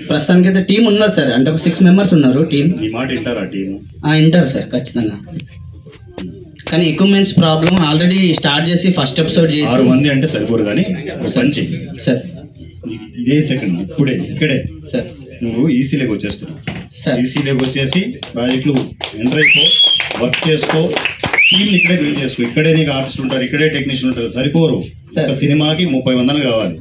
ప్రస్తుతానికి అయితే టీం ఉన్నారు సార్, అంటే ఒక 6 మెంబర్స్ ఉన్నారు టీం. ఈ మాట వింటారా టీం? వింటారు సార్ ఖచ్చితంగా. కానీ ఎక్విప్మెంట్స్ ప్రాబ్లం ఆల్రెడీ స్టార్ట్ చేసి ఫస్ట్ ఎపిసోడ్ చేసి 6 మంది అంటే సరిపోరు కానీ మంచి సార్. ఇదే సెకండ్ ఇక్కడే సార్ నువ్వు ఈసీలోకి వచ్చేస్తున్నావు సార్. ఈసీలోకి వచ్చేసి ప్రాజెక్టులు ఎంటర్ అయిపో, వర్క్ చేసుకో, టీం ఇక్కడే బిల్డ్ చేసుకో. ఇక్కడే నీకు ఆర్టిస్ట్ ఉంటారు, ఇక్కడే టెక్నీషియన్ ఉంటారు, సరిపోరు. ఒక సినిమాకి 30 మందిని కావాలి.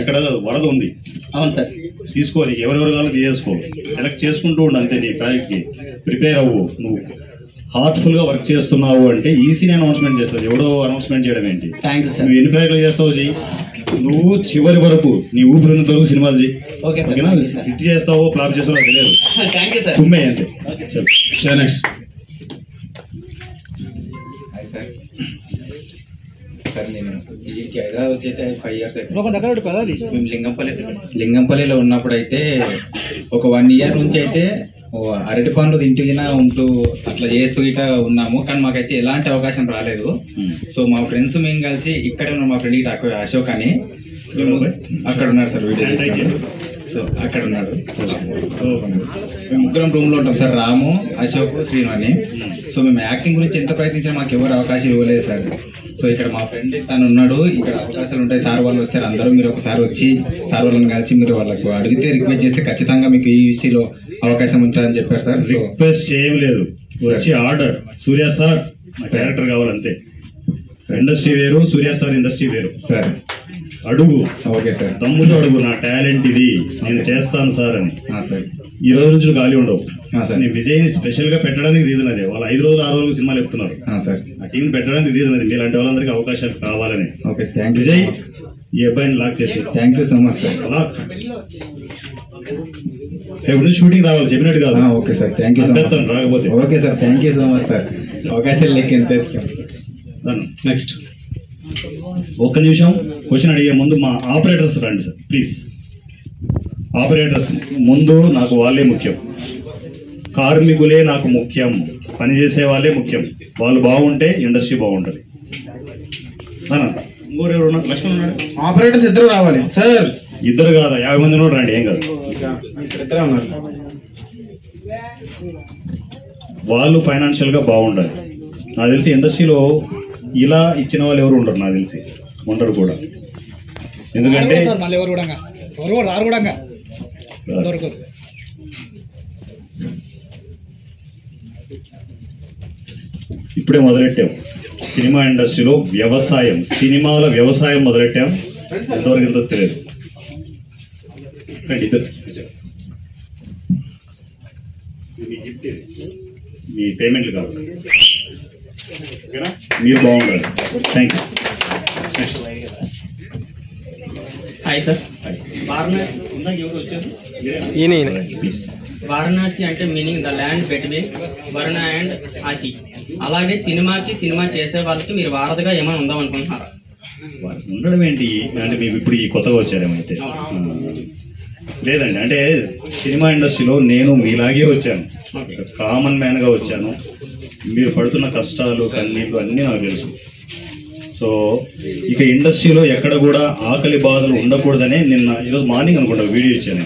ఇక్కడ వరద ఉంది. అవును సార్. తీసుకోవాలి, ఎవరెవరు కావాలో తీసుకో, సెలెక్ట్ చేసుకుంటూ ఉండు అంతే. నీ ప్రాజెక్ట్కి ప్రిపేర్ అవ్వు. నువ్వు హార్ట్ఫుల్ గా వర్క్ చేస్తున్నావు అంటే ఈసీని అనౌన్స్మెంట్ చేస్తావు, ఎవడో అనౌన్స్మెంట్ చేయడం ఏంటి? నువ్వు ఎన్ని ప్రాజెక్టులు చేస్తావు చెయ్యి, నువ్వు చివరి వరకు నీ ఊపిరినంత వరకు సినిమాలు చెయ్యి. ఓకేనా? హిట్ చేస్తావో ఫ్లాప్ చేస్తావో తెలియదు, తుమ్మే అంతే. నెక్స్ట్ సార్, నేను దీనికి హైదరాబాద్ వచ్చి అయితే 5 years అయితే మేము లింగంపల్లిలో ఉన్నప్పుడు అయితే ఒక 1 year నుంచి అయితే అరటి పండ్లు తింటుగినా ఉంటూ అట్లా చేస్తూ ఇట్లా ఉన్నాము. కానీ మాకైతే ఎలాంటి అవకాశం రాలేదు. సో మా ఫ్రెండ్స్ మేము కలిసి ఇక్కడే ఉన్నాం. మా ఫ్రెండ్ ఇటు అశోక్ అని అక్కడ ఉన్నారు సార్, వీడియో. సో అక్కడ ఉన్నాడు. మేము ముగ్గురం రూమ్ లో ఉంటాం సార్, రాము, అశోక్, శ్రీను అని. సో మేము యాక్టింగ్ గురించి ఎంత ప్రయత్నించినా మాకు ఎవరు అవకాశం ఇవ్వలేదు సార్. సో ఇక్కడ మా ఫ్రెండ్ తను ఉన్నాడు, ఇక్కడ అవకాశాలు ఉంటాయి, సార్ వాళ్ళు వచ్చారు అందరూ. మీరు ఒకసారి వచ్చి సార్ వాళ్ళని కలిసి మీరు వాళ్ళకు అడిగితే రిక్వెస్ట్ చేస్తే ఖచ్చితంగా మీకు ఈ విషయంలో అవకాశం ఉంటుందని చెప్పారు సార్. రిక్వెస్ట్ చేయలేదు, వచ్చి ఆర్డర్. సూర్య సార్ డైరెక్టర్ కావాలంతే. ఇండస్ట్రీ వేరు, సూర్య సార్ ఇండస్ట్రీ వేరు సార్. అడుగు, ఓకే సార్, తమ్ముడు అడుగు, నా టాలెంట్ ఇది, నేను చేస్తాను సార్ అని. ఈ రోజు నుంచి ఖాళీ ఉండవు. నేను విజయ్ని స్పెషల్ గా పెట్టడానికి రీజన్ అదే. వాళ్ళు 5 రోజులు 6 రోజులు సినిమాలు చెప్తున్నారు. ఆ టీం పెట్టడానికి రీజన్ అది. మీలాంటి వాళ్ళందరికీ అవకాశాలు కావాలని. ఓకే, విజయ్ ఈ అబ్బాయిని లాక్ చేసి. Thank you so much sir. Lock ఎప్పుడు షూటింగ్ రావాలి చెప్పినట్టు కాదు. Okay sir, thank you so much. రాకపోతే okay sir, thank you so much sir. అవకాశాలు లెక్క ఎంత. నెక్స్ట్ ఒక్క నిమిషం, క్వశ్చన్ అడిగే ముందు మా ఆపరేటర్స్ రండి సార్ ప్లీజ్. ఆపరేటర్స్ ముందు నాకు వాళ్ళే ముఖ్యం, కార్మికులే నాకు ముఖ్యం, పనిచేసే వాళ్ళే ముఖ్యం. వాళ్ళు బాగుంటే ఇండస్ట్రీ బాగుంటుంది. ఇంకోరెవరు లక్ష్మణ్ ఉన్నాడు? ఆపరేటర్స్ ఇద్దరు రావాలి సార్. ఇద్దరు కాదా, 50 మంది కూడా రండి, ఏం కాదు. వాళ్ళు ఫైనాన్షియల్ గా బాగుండాలి. నాకు తెలిసి ఇండస్ట్రీలో ఇలా ఇచ్చిన వాళ్ళు ఎవరు ఉండరు, నాకు తెలిసి ఉండరు కూడా. ఎందుకంటే ఇప్పుడే మొదలెట్టాం సినిమా ఇండస్ట్రీలో వ్యవసాయం, సినిమాల వ్యవసాయం మొదలెట్టాం. ఎంతవరకు ఎంతో తెలియదు. మీ పేమెంట్లు కాదు, మీరు బాగుండాలి. Thank you. Hi sir. Varanasi అంటే meaning the land between Varuna and Assi. అలాగే సినిమా చేసే వాళ్ళకి మీరు వారధిగా ఏమైనా ఉందాం అనుకుంటున్నారా? ఉండడం ఏంటి అంటే మీకు ఇప్పుడు ఈ కొత్తగా వచ్చారేమైతే లేదండి. అంటే సినిమా ఇండస్ట్రీలో నేను మీలాగే వచ్చాను, కామన్ మ్యాన్ గా వచ్చాను. మీరు పడుతున్న కష్టాలు కన్నీళ్ళు అన్నీ నాకు తెలుసు. సో ఇక ఇండస్ట్రీలో ఎక్కడ కూడా ఆకలి బాధలు ఉండకూడదనే నిన్న ఈరోజు మార్నింగ్ అనుకుంటా వీడియో ఇచ్చాను.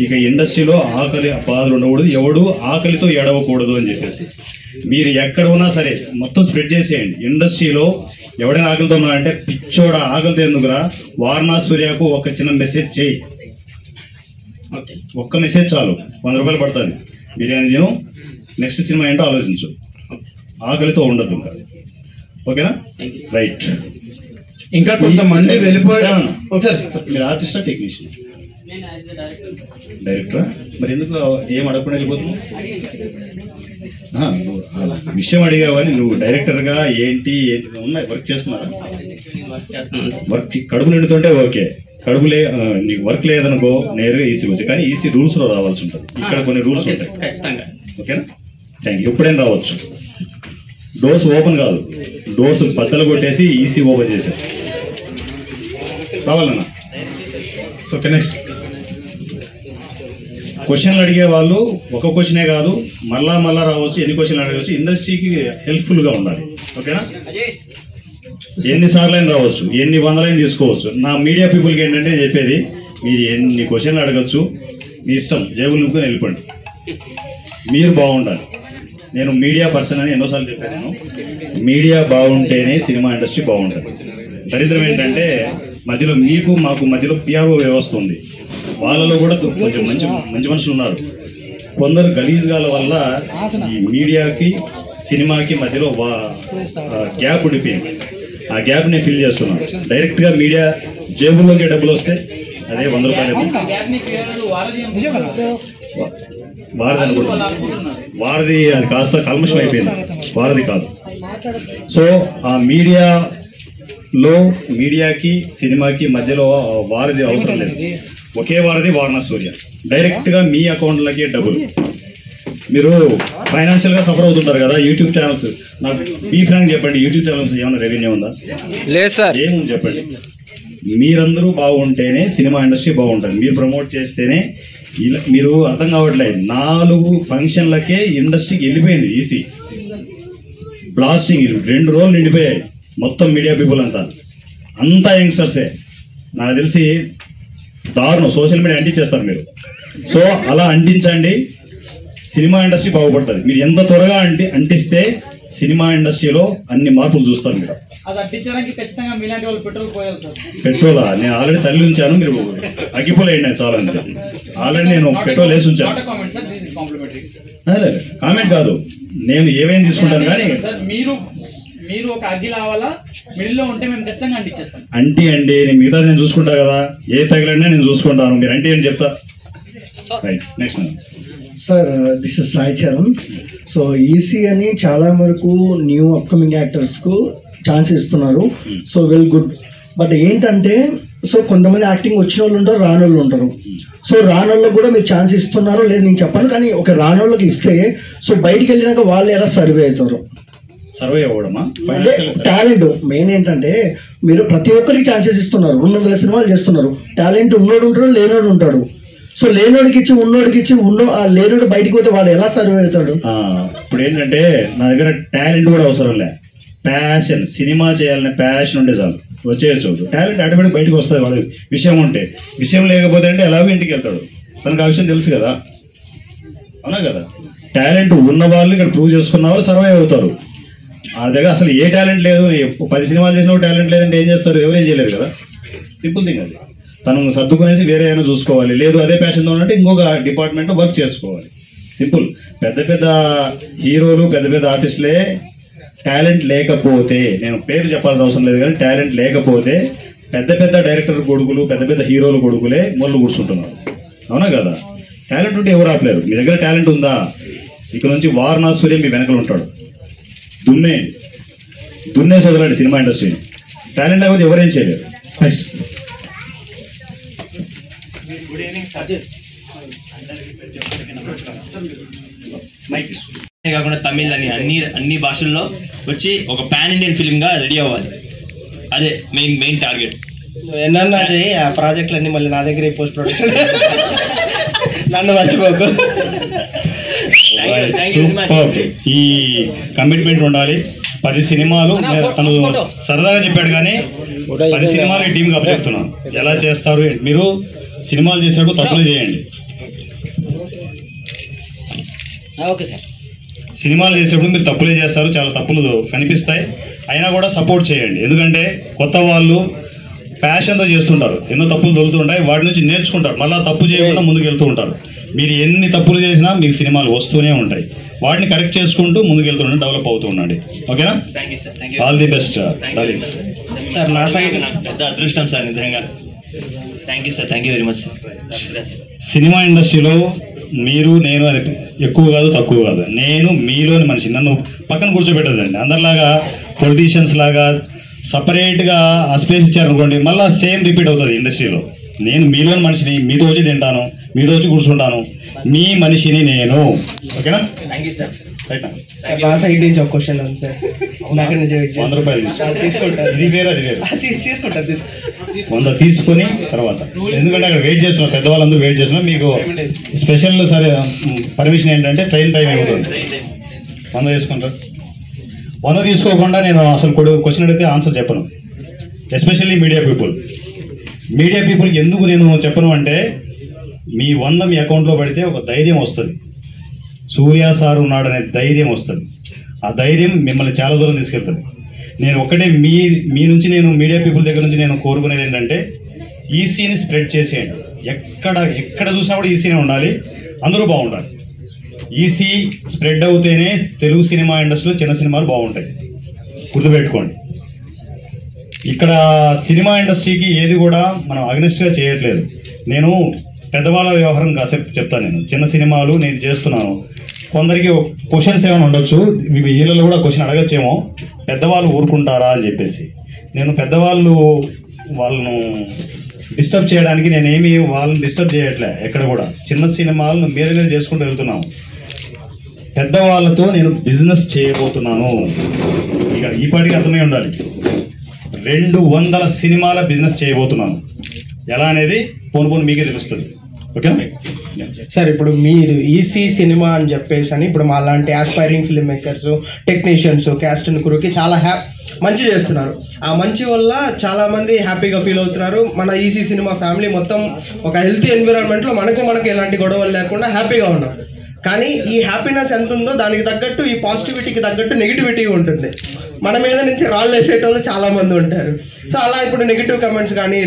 ఇక ఇండస్ట్రీలో ఆకలి బాధలు ఉండకూడదు, ఎవడు ఆకలితో ఏడవకూడదు అని చెప్పేసి మీరు ఎక్కడ ఉన్నా సరే మొత్తం స్ప్రెడ్ చేసేయండి. ఇండస్ట్రీలో ఎవడైనా ఆకలితో ఉన్నారంటే పిచ్చోడా ఆకలితో ఎందుకురా, వారణా సూర్యకు ఒక చిన్న మెసేజ్ చేయి. ఒక్క మెసేజ్ చాలు, 100 రూపాయలు పడుతుంది. బిర్యానీ తిను, నెక్స్ట్ సినిమా ఏంటో ఆలోచించు, ఆకలితో ఉండద్దు ఇంకా. ఓకేనా? రైట్. ఇంకా కొంతమంది వెళ్ళిపోయాను. ఒకసారి మీరు ఆర్టిస్టా టెక్నీషియన్? డైరెక్టరా? మరి ఎందుకు ఏం అడగకుండా వెళ్ళిపోతున్నావు? విషయం అడిగావని నువ్వు డైరెక్టర్గా ఏంటి ఉన్నాయి, వర్క్ చేస్తున్నారా? వర్క్ కడుపు నిండుతుంటే ఓకే, నీకు వర్క్ లేదనుకో నేరుగా ఈసీ వచ్చు. కానీ ఈసీ రూల్స్ లో రావాల్సి ఉంటుంది. ఇక్కడ కొన్ని రూల్స్ ఉంటాయి. ఓకేనా? Thank you. ఎప్పుడైనా రావచ్చు. డోర్స్ ఓపెన్ కాదు, డోర్స్ బద్దలు కొట్టేసి ఈసీ ఓపెన్ చేశారు. రావాలన్నా. సో నెక్స్ట్ క్వశ్చన్లు అడిగే వాళ్ళు ఒక క్వశ్చనే కాదు, మళ్ళా రావచ్చు, ఎన్ని క్వశ్చన్లు అడగవచ్చు. ఇండస్ట్రీకి హెల్ప్ఫుల్గా ఉండాలి. ఓకేనా? ఎన్నిసార్లు అయినా రావచ్చు, ఎన్ని వందలైనా తీసుకోవచ్చు. నా మీడియా పీపుల్కి ఏంటంటే చెప్పేది, మీరు ఎన్ని క్వశ్చన్లు అడగచ్చు, మీ ఇష్టం, జేబులు నింపుకొని వెళ్ళిపోండి. మీరు బాగుండాలి. నేను మీడియా పర్సన్ అని ఎన్నోసార్లు చెప్పాను. నేను మీడియా బాగుంటేనే సినిమా ఇండస్ట్రీ బాగుంటుంది. దరిద్రం ఏంటంటే మధ్యలో మీకు మాకు మధ్యలో పిఆర్ఓ వ్యవస్థ ఉంది. వాళ్ళలో కూడా కొంచెం మంచి మంచి మనుషులు ఉన్నారు. కొందరు గలీజ్గాల వల్ల ఈ మీడియాకి సినిమాకి మధ్యలో గ్యాప్ ఉండిపోయింది. ఆ గ్యాప్ నేను ఫిల్ చేస్తున్నాను. డైరెక్ట్గా మీడియా జేబుల్లోకి డబ్బులు వస్తే అదే 100 రూపాయలు వారధి అనుకుంటున్నాను. వారధి అది కాస్త కల్మషం అయిపోయింది, వారధి కాదు. సో ఆ మీడియాకి సినిమాకి మధ్యలో వారధి అవసరం లేదు. ఒకే వారధి వారణా సూర్య. డైరెక్ట్గా మీ అకౌంట్లకి డబ్బులు. మీరు ఫైనాన్షియల్గా సఫర్ అవుతుంటారు కదా. యూట్యూబ్ ఛానల్స్, నాకు మీ ఫ్రాంక్ చెప్పండి, యూట్యూబ్ ఛానల్స్ ఏమైనా రెవెన్యూ ఉందా? లేదు సార్. ఏముంది చెప్పండి. మీరందరూ బాగుంటేనే సినిమా ఇండస్ట్రీ బాగుంటుంది. మీరు ప్రమోట్ చేస్తేనే. ఇలా మీరు అర్థం కావట్లేదు. 4 ఫంక్షన్లకే ఇండస్ట్రీకి వెళ్ళిపోయింది ఈసీ. బ్లాస్టింగ్ 2 రోజులు నిండిపోయాయి. మొత్తం మీడియా పీపుల్ అంతా యంగ్స్టర్సే. నాకు తెలిసి దారుణం. సోషల్ మీడియా అంటించేస్తారు మీరు. సో అలా అంటించండి, సినిమా ఇండస్ట్రీ బాగుపడుతుంది. మీరు ఎంత త్వరగా అంటిస్తే సినిమా ఇండస్ట్రీలో అన్ని మార్పులు చూస్తారు మీరు. అది అడ్డించడానికి ఖచ్చితంగా మీలాంటి వాళ్ళు పెట్రోల్ పోయాలి సార్. పెట్రోలా? నేను ఆల్రెడీ చల్లి ఉంచాను, మీరు అగ్గిపోలేండి. చాలా అంతే. ఆల్రెడీ నేను పెట్రోల్ వేసి ఉంచాను. కామెంట్ కాదు, నేను ఏమేమి తీసుకుంటాను. కానీ మీరు ఒక అగ్గి లావాలా మిడిల్ లో ఉంటే మేము ఖచ్చితంగా అంటించేస్తాం. అండి నేను మిగతా నేను చూసుకుంటా కదా. ఏ తగిలినా నేను చూసుకుంటాను. మీరు అంటే అని చెప్తా. Right, next sir. This is Sai Charan. So EC అని చాలా వరకు న్యూ అప్కమింగ్ యాక్టర్స్కు ఛాన్స్ ఇస్తున్నారు. So well good. బట్ ఏంటంటే సో కొంతమంది యాక్టింగ్ వచ్చిన వాళ్ళు ఉంటారు, రాని వాళ్ళు ఉంటారు. సో రానోళ్ళకి కూడా మీరు ఛాన్స్ ఇస్తున్నారో లేదు నేను చెప్పాను. కానీ ఒక రానోళ్ళకి ఇస్తే సో బయటికి వెళ్ళినాక వాళ్ళు ఎలా సర్వే అవుతారు? సర్వే అవ్వడమా? అంటే టాలెంట్ మెయిన్ ఏంటంటే మీరు ప్రతి ఒక్కరికి ఛాన్సెస్ ఇస్తున్నారు. 200 సినిమాలు చేస్తున్నారు. టాలెంట్ ఉన్నోడు ఉంటాడు, లేనోడు ఉంటాడు. సో లేనోడికి ఇచ్చి ఉన్నోడికి ఇచ్చి లేనోడు బయటికి పోతే వాడు ఎలా సర్వే అవుతాడు? ఇప్పుడు ఏంటంటే నా దగ్గర టాలెంట్ కూడా అవసరం లే. ప్యాషన్, సినిమా చేయాలనే ప్యాషన్ ఉంటే చాలు, వచ్చేయచ్చు. టాలెంట్ ఆటోమేటిక్ బయటకు వస్తుంది వాడు. విషయం ఉంటే. విషయం లేకపోతే అంటే ఎలాగో ఇంటికి వెళ్తాడు. తనకు ఆ విషయం తెలుసు కదా. అవునా కదా? టాలెంట్ ఉన్న వాళ్ళు ఇక్కడ ప్రూవ్ చేసుకున్న వాళ్ళు సర్వైవ్ అవుతారు. ఆ దగ్గర అసలు ఏ టాలెంట్ లేదు, 10 సినిమాలు చేసిన టాలెంట్ లేదంటే ఏం చేస్తారు? ఎవరేం చేయలేరు కదా. సింపుల్ థింగ్ అది. తను సర్దుకునేసి వేరే ఏమైనా చూసుకోవాలి. లేదు అదే ప్యాషన్తో ఉన్నట్టు ఇంకొక డిపార్ట్మెంట్లో వర్క్ చేసుకోవాలి. సింపుల్. పెద్ద పెద్ద హీరోలు, పెద్ద పెద్ద ఆర్టిస్టులే టాలెంట్ లేకపోతే, నేను పేరు చెప్పాల్సిన అవసరం లేదు కానీ టాలెంట్ లేకపోతే పెద్ద పెద్ద డైరెక్టర్ కొడుకులు, పెద్ద పెద్ద హీరోలు కొడుకులే మొదలు కూర్చుంటున్నారు. అవునా కదా? టాలెంట్ ఉంటే ఎవరు ఆపలేరు. మీ దగ్గర టాలెంట్ ఉందా? ఇక్కడ నుంచి వారణా సూర్య మీ వెనకలు ఉంటాడు. దున్నే చదవలాడు సినిమా ఇండస్ట్రీని. టాలెంట్ లేకపోతే ఎవరేం చేయలేరు. నెక్స్ట్. కాకుండా తమిళ్ అని అన్ని భాషల్లో వచ్చి ఒక పాన్ ఇండియన్ ఫిల్మ్ గా రెడీ అవ్వాలి. అదే మెయిన్ టార్గెట్. ఎన్నన్నా అది ఆ ప్రాజెక్టులు అన్ని మళ్ళీ నా దగ్గర పోస్ట్ ప్రొడక్షన్. నన్ను మర్చిపోకు. ఈ కమిట్మెంట్ ఉండాలి. 10 సినిమాలు తను సరదాగా చెప్పాడు కానీ 10 సినిమాలు ఈ టీంకి అప్పచెప్తున్నాను. ఎలా చేస్తారు? మీరు సినిమాలు చేసేటప్పుడు తప్పులు చేయండి. Okay sir. సినిమాలు చేసేటప్పుడు మీరు తప్పులే చేస్తారు, చాలా తప్పులు కనిపిస్తాయి. అయినా కూడా సపోర్ట్ చేయండి. ఎందుకంటే కొత్త వాళ్ళు ప్యాషన్తో చేస్తుంటారు. ఎన్నో తప్పులు దొరుకుతుంటాయి. వాటి నుంచి నేర్చుకుంటారు. మళ్ళీ తప్పు చేయకుండా ముందుకు వెళ్తూ ఉంటారు. మీరు ఎన్ని తప్పులు చేసినా మీకు సినిమాలు వస్తూనే ఉంటాయి. వాటిని కరెక్ట్ చేసుకుంటూ ముందుకు వెళ్తుండే డెవలప్ అవుతూ ఉండండి. ఓకేనా? All the best. సార్ నా సైడ్ నాకు పెద్ద అదృష్టం సార్ నిజంగా. Thank you sir. Thank you very much sir. Cinema ఇండస్ట్రీలో మీరు నేను అది ఎక్కువ కాదు తక్కువ కాదు. నేను మీలోని మనిషి. నన్ను పక్కన కూర్చోబెట్టదండి. అందరిలాగా పొలిటీషియన్స్ లాగా సపరేట్గా ఆ స్పేస్ ఇచ్చారనుకోండి, మళ్ళీ సేమ్ రిపీట్ అవుతుంది ఇండస్ట్రీలో. నేను మీలోని మనిషిని, మీతో వచ్చి తింటాను, మీతో వచ్చి కూర్చుంటాను. మీ మనిషిని నేను. ఓకేనా? Thank you sir. రైట్. నా సైడ్ నుంచి ఒక క్వశ్చన్ ఉంది సార్. 100 రూపాయలు తీసుకుంటాను. ఇది వేరే అది వేరే. తీసుకుంటాను. 100 తీసుకొని తర్వాత, ఎందుకంటే అక్కడ వెయిట్ చేస్తున్నారు, పెద్దవాళ్ళందరూ వెయిట్ చేస్తున్నారు. మీకు స్పెషల్ సరే పర్మిషన్ ఏంటంటే ట్రైన్ టైం అయిపోతుంది. 100 తీసుకుంటారు. 100 తీసుకోకుండా నేను అసలు క్వశ్చన్ అడిగితే ఆన్సర్ చెప్పను. ఎస్పెషల్లీ మీడియా పీపుల్కి ఎందుకు నేను చెప్పను అంటే, మీ 100 మీ అకౌంట్లో పడితే ఒక ధైర్యం వస్తుంది, సూర్య సార్ ఉన్నాడనే ధైర్యం వస్తుంది. ఆ ధైర్యం మిమ్మల్ని చాలా దూరం తీసుకెళ్తుంది. నేను ఒకటే మీ నుంచి నేను మీడియా పీపుల్ దగ్గర నుంచి నేను కోరుకునేది ఏంటంటే ఈసీని స్ప్రెడ్ చేసేయండి. ఎక్కడ చూసినా కూడా ఈసీనే ఉండాలి, అందరూ బాగుండాలి. ఈసీ స్ప్రెడ్ అవుతేనే తెలుగు సినిమా ఇండస్ట్రీలో చిన్న సినిమాలు బాగుంటాయి, గుర్తుపెట్టుకోండి. ఇక్కడ సినిమా ఇండస్ట్రీకి ఏది కూడా మనం అగ్నెస్ట్గా చేయట్లేదు. నేను పెద్దవాళ్ళ వ్యవహారం కాసేపు చెప్తాను. నేను చిన్న సినిమాలు నేను చేస్తున్నాను, కొందరికి క్వశ్చన్స్ ఏమైనా ఉండొచ్చు, వీళ్ళలో కూడా క్వశ్చన్ అడగచ్చేమో, పెద్దవాళ్ళు ఊరుకుంటారా అని చెప్పేసి. నేను వాళ్ళను డిస్టర్బ్ చేయడానికి నేనేమి వాళ్ళని డిస్టర్బ్ చేయట్లే. ఎక్కడ కూడా చిన్న సినిమాలను మీద చేసుకుంటూ వెళ్తున్నాము. పెద్దవాళ్ళతో నేను బిజినెస్ చేయబోతున్నాను. ఇక ఈ పాటికి అర్థమై ఉండాలి. 200 సినిమాల బిజినెస్ చేయబోతున్నాను. ఎలా అనేది పోను మీకే తెలుస్తుంది. ఓకేనా సార్? ఇప్పుడు మీరు ఈసీ సినిమా అని చెప్పేసి అని ఇప్పుడు మా లాంటి aspiring film makers, technicians, cast and క్రూకి చాలా మంచి చేస్తున్నారు. ఆ మంచి వల్ల చాలా మంది హ్యాపీగా ఫీల్ అవుతున్నారు. మన ఈసీ సినిమా ఫ్యామిలీ మొత్తం ఒక హెల్తీ ఎన్విరాన్మెంట్లో మనకు ఎలాంటి గొడవలు లేకుండా హ్యాపీగా ఉన్నాం. కానీ ఈ హ్యాపీనెస్ ఎంత ఉందో దానికి తగ్గట్టు ఈ పాజిటివిటీకి తగ్గట్టు నెగిటివిటీ ఉంటుంది. మన మీద నుంచి రాళ్ళు వేసేటోళ్ళు చాలా మంది ఉంటారు. సో అలా ఇప్పుడు నెగిటివ్ కమెంట్స్ కానీ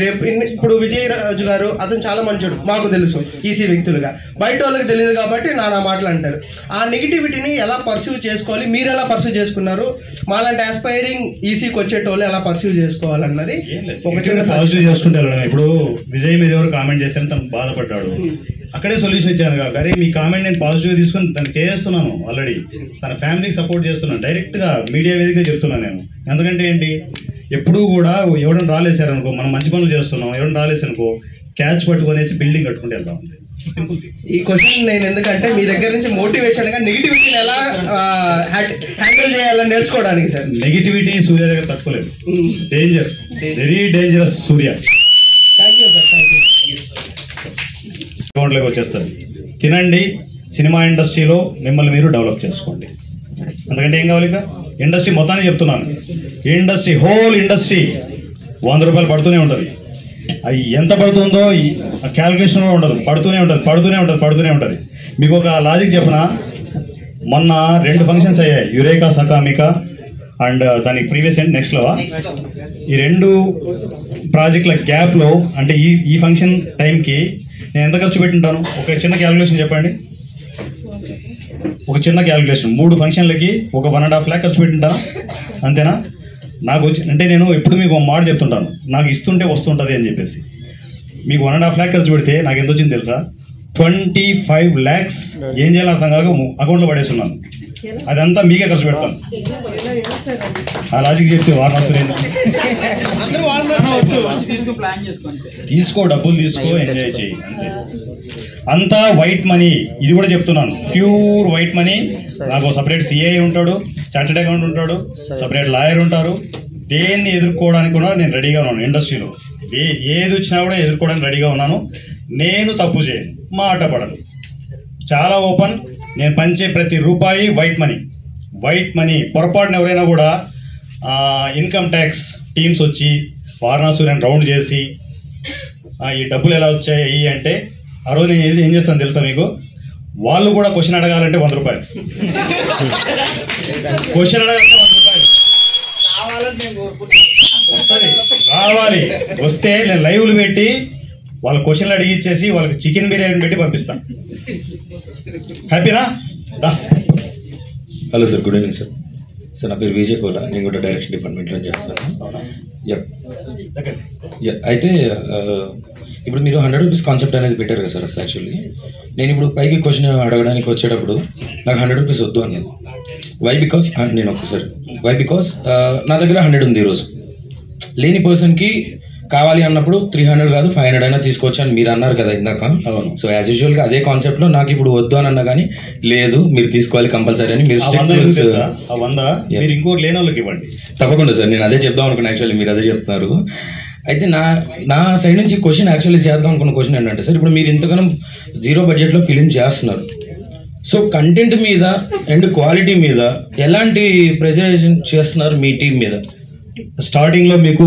ఇప్పుడు విజయ్ రాజు గారు అతను చాలా మంచోడు, మాకు తెలుసు ఈసీ వ్యక్తులుగా, బయట వాళ్ళకి తెలియదు కాబట్టి నా మాటలు అంటారు. ఆ నెగిటివిటీని ఎలా పర్సీవ్ చేసుకోవాలి, మీరు ఎలా పర్సీవ్ చేసుకున్నారు, మాలాంటి ఆస్పైరింగ్ ఈసీకి వచ్చేటోళ్ళు ఎలా పర్సీవ్ చేసుకోవాలన్నది ఒక చిన్న పాజిటివ్ చేసుకుంటే వెళ్ళడం. ఇప్పుడు విజయ్ మీద ఎవరు కామెంట్ చేస్తారని తను బాధపడ్డాడు, అక్కడే సొల్యూషన్ ఇచ్చాను కాబట్టి మీ కామెంట్ నేను పాజిటివ్గా తీసుకొని తను చేస్తున్నాను. ఆల్రెడీ తన ఫ్యామిలీకి సపోర్ట్ చేస్తున్నాను, డైరెక్ట్గా మీడియా వేదికగా చెప్తున్నాను నేను. ఎందుకంటే ఏంటి, ఎప్పుడూ కూడా ఎవరైనా రాలేసారనుకో, మనం మంచి పనులు చేస్తున్నాం, ఎవరైనా రాలేసనుకో క్యాచ్ పట్టుకొనేసి బిల్డింగ్ కట్టుకుంటే వెళ్తాం. సింపుల్. ఈ క్వశ్చన్ నేను ఎందుకంటే మీ దగ్గర నుంచి మోటివేషన్గా నెగిటివిటీని ఎలా హ్యాండిల్ చేయాలని నేర్చుకోవడానికి సార్. నెగిటివిటీ సూర్య దగ్గర తట్టుకోలేదు, danger, very dangerous Surya. Thank you sir, thank you. అకౌంట్లోకి వచ్చేస్తుంది. తినండి, సినిమా ఇండస్ట్రీలో మిమ్మల్ని మీరు డెవలప్ చేసుకోండి. అందుకంటే ఏం కావాలి? ఇక ఇండస్ట్రీ మొత్తాన్ని చెప్తున్నాను, ఇండస్ట్రీ హోల్ ఇండస్ట్రీ 100 రూపాయలు పడుతూనే ఉంటుంది. అది ఎంత పడుతుందో క్యాల్కులేషన్ కూడా ఉండదు, పడుతూనే ఉంటుంది. మీకు ఒక లాజిక్ చెప్పనా, మొన్న 2 ఫంక్షన్స్ అయ్యాయి, యురేకా సకామికా అండ్ దానికి ప్రీవియస్ అండ్ నెక్స్ట్లో. ఈ 2 ప్రాజెక్టుల గ్యాప్లో అంటే ఈ ఫంక్షన్ టైంకి నేను ఎంత ఖర్చు పెట్టింటాను? ఒక చిన్న క్యాల్కులేషన్ చెప్పండి. ఒక చిన్న క్యాల్కులేషన్, 3 ఫంక్షన్లకి ఒక 1.5 lakh ఖర్చు పెట్టింటానా? అంతేనా? నాకు అంటే నేను ఎప్పుడు మీకు ఒక మాట చెప్తుంటాను, నాకు ఇస్తుంటే వస్తుంటుంది అని చెప్పేసి. మీకు 1.5 lakh ఖర్చు పెడితే నాకు ఎంత వచ్చింది తెలుసా? 25 lakhs ఏం చేయాలని అర్థం కాక అకౌంట్లో పడేస్తున్నాను. అదంతా మీకే ఖర్చు పెడతాను. ఆ లాజిక్ చెప్తే తీసుకో, డబ్బులు తీసుకో, ఎంజాయ్ చేయి, అంతే. అంతా వైట్ మనీ. ఇది కూడా చెప్తున్నాను, ప్యూర్ వైట్ మనీ. నాకు సపరేట్ సిఐ ఉంటాడు, చార్టెడ్ అకౌంట్ ఉంటాడు, సపరేట్ లాయర్ ఉంటారు. దేన్ని ఎదుర్కోవడానికి కూడా నేను రెడీగా ఉన్నాను. ఇండస్ట్రీలో ఏది వచ్చినా కూడా ఎదుర్కోవడానికి రెడీగా ఉన్నాను. నేను తప్పు చేయను, మాట పడదు, చాలా ఓపెన్. నేను పంచే ప్రతి రూపాయి వైట్ మనీ. పొరపాటున ఎవరైనా కూడా ఇన్కమ్ ట్యాక్స్ టీమ్స్ వచ్చి వారణాసుని రౌండ్ చేసి ఈ డబ్బులు ఎలా వచ్చాయి అంటే, ఆ రోజు నేను ఏం చేస్తాను తెలుసా మీకు? వాళ్ళు కూడా క్వశ్చన్ అడగాలంటే 100 రూపాయలు, క్వశ్చన్ అడగాలంటే 100 రూపాయలు రావాలి. వస్తే నేను లైవ్లు పెట్టి వాళ్ళ క్వశ్చన్లు అడిగిచ్చేసి వాళ్ళకి చికెన్ బిర్యానీ పెట్టి పంపిస్తాను. హ్యాపీనా? Hello sir, good evening sir. Sir నా పేరు విజయ్ కోలా, నేను కూడా డైరెక్షన్ డిపార్ట్మెంట్లో చేస్తాను. అయితే ఇప్పుడు మీరు 100 రూపీస్ కాన్సెప్ట్ అనేది పెట్టారు కదా సార్. అసలు యాక్చువల్లీ నేను ఇప్పుడు పైకి క్వశ్చన్ అడగడానికి వచ్చేటప్పుడు నాకు 100 రూపీస్ వద్దు అని. వై బికాస్ నా దగ్గర 100 ఉంది ఈరోజు. లేని పర్సన్కి కావాలి అన్నప్పుడు 300 కాదు 500 అయినా తీసుకోవచ్చు అని మీరు అన్నారు కదా ఇందాక. సో యాజ్ యూజువల్గా అదే కాన్సెప్ట్లో నాకు ఇప్పుడు వద్దు అని అన్నా కానీ లేదు మీరు తీసుకోవాలి కంపల్సరీ అని మీరు తప్పకుండా సార్. నేను అదే చెప్దాం అనుకున్నాను, యాక్చువల్లీ మీరు అదే చెప్తున్నారు. అయితే నా సైడ్ నుంచి క్వశ్చన్ యాక్చువల్లీ చేద్దాం అనుకున్న క్వశ్చన్ ఏంటంటే సార్, ఇప్పుడు మీరు ఇంతగానో 0 బడ్జెట్లో ఫిలిం చేస్తున్నారు. సో కంటెంట్ మీద అండ్ క్వాలిటీ మీద ఎలాంటి ప్రెజరైజేషన్ చేస్తున్నారు మీ టీం మీద? స్టార్టింగ్లో మీకు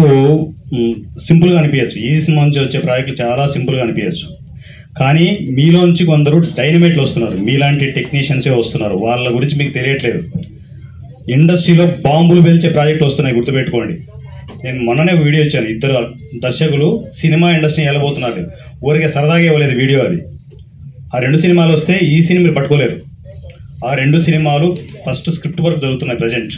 సింపుల్గా అనిపించచ్చు, ఈ సినిమా నుంచి వచ్చే ప్రాజెక్టులు చాలా సింపుల్గా అనిపించచ్చు. కానీ మీలోంచి కొందరు డైనమైట్లు వస్తున్నారు, మీలాంటి టెక్నీషియన్సే వస్తున్నారు, వాళ్ళ గురించి మీకు తెలియట్లేదు. ఇండస్ట్రీలో బాంబులు పేల్చే ప్రాజెక్టులు వస్తున్నాయి, గుర్తుపెట్టుకోండి. నేను మొన్ననే ఒక వీడియో ఇచ్చాను, 2 దర్శకులు సినిమా ఇండస్ట్రీ వెళ్ళబోతున్నారు, ఊరికే సరదాగా ఇవ్వలేదు వీడియో. అది ఆ 2 సినిమాలు వస్తే ఈ సినిమా మీరు పట్టుకోలేరు. ఆ 2 సినిమాలు ఫస్ట్ స్క్రిప్ట్ వర్క్ జరుగుతున్నాయి ప్రజెంట్.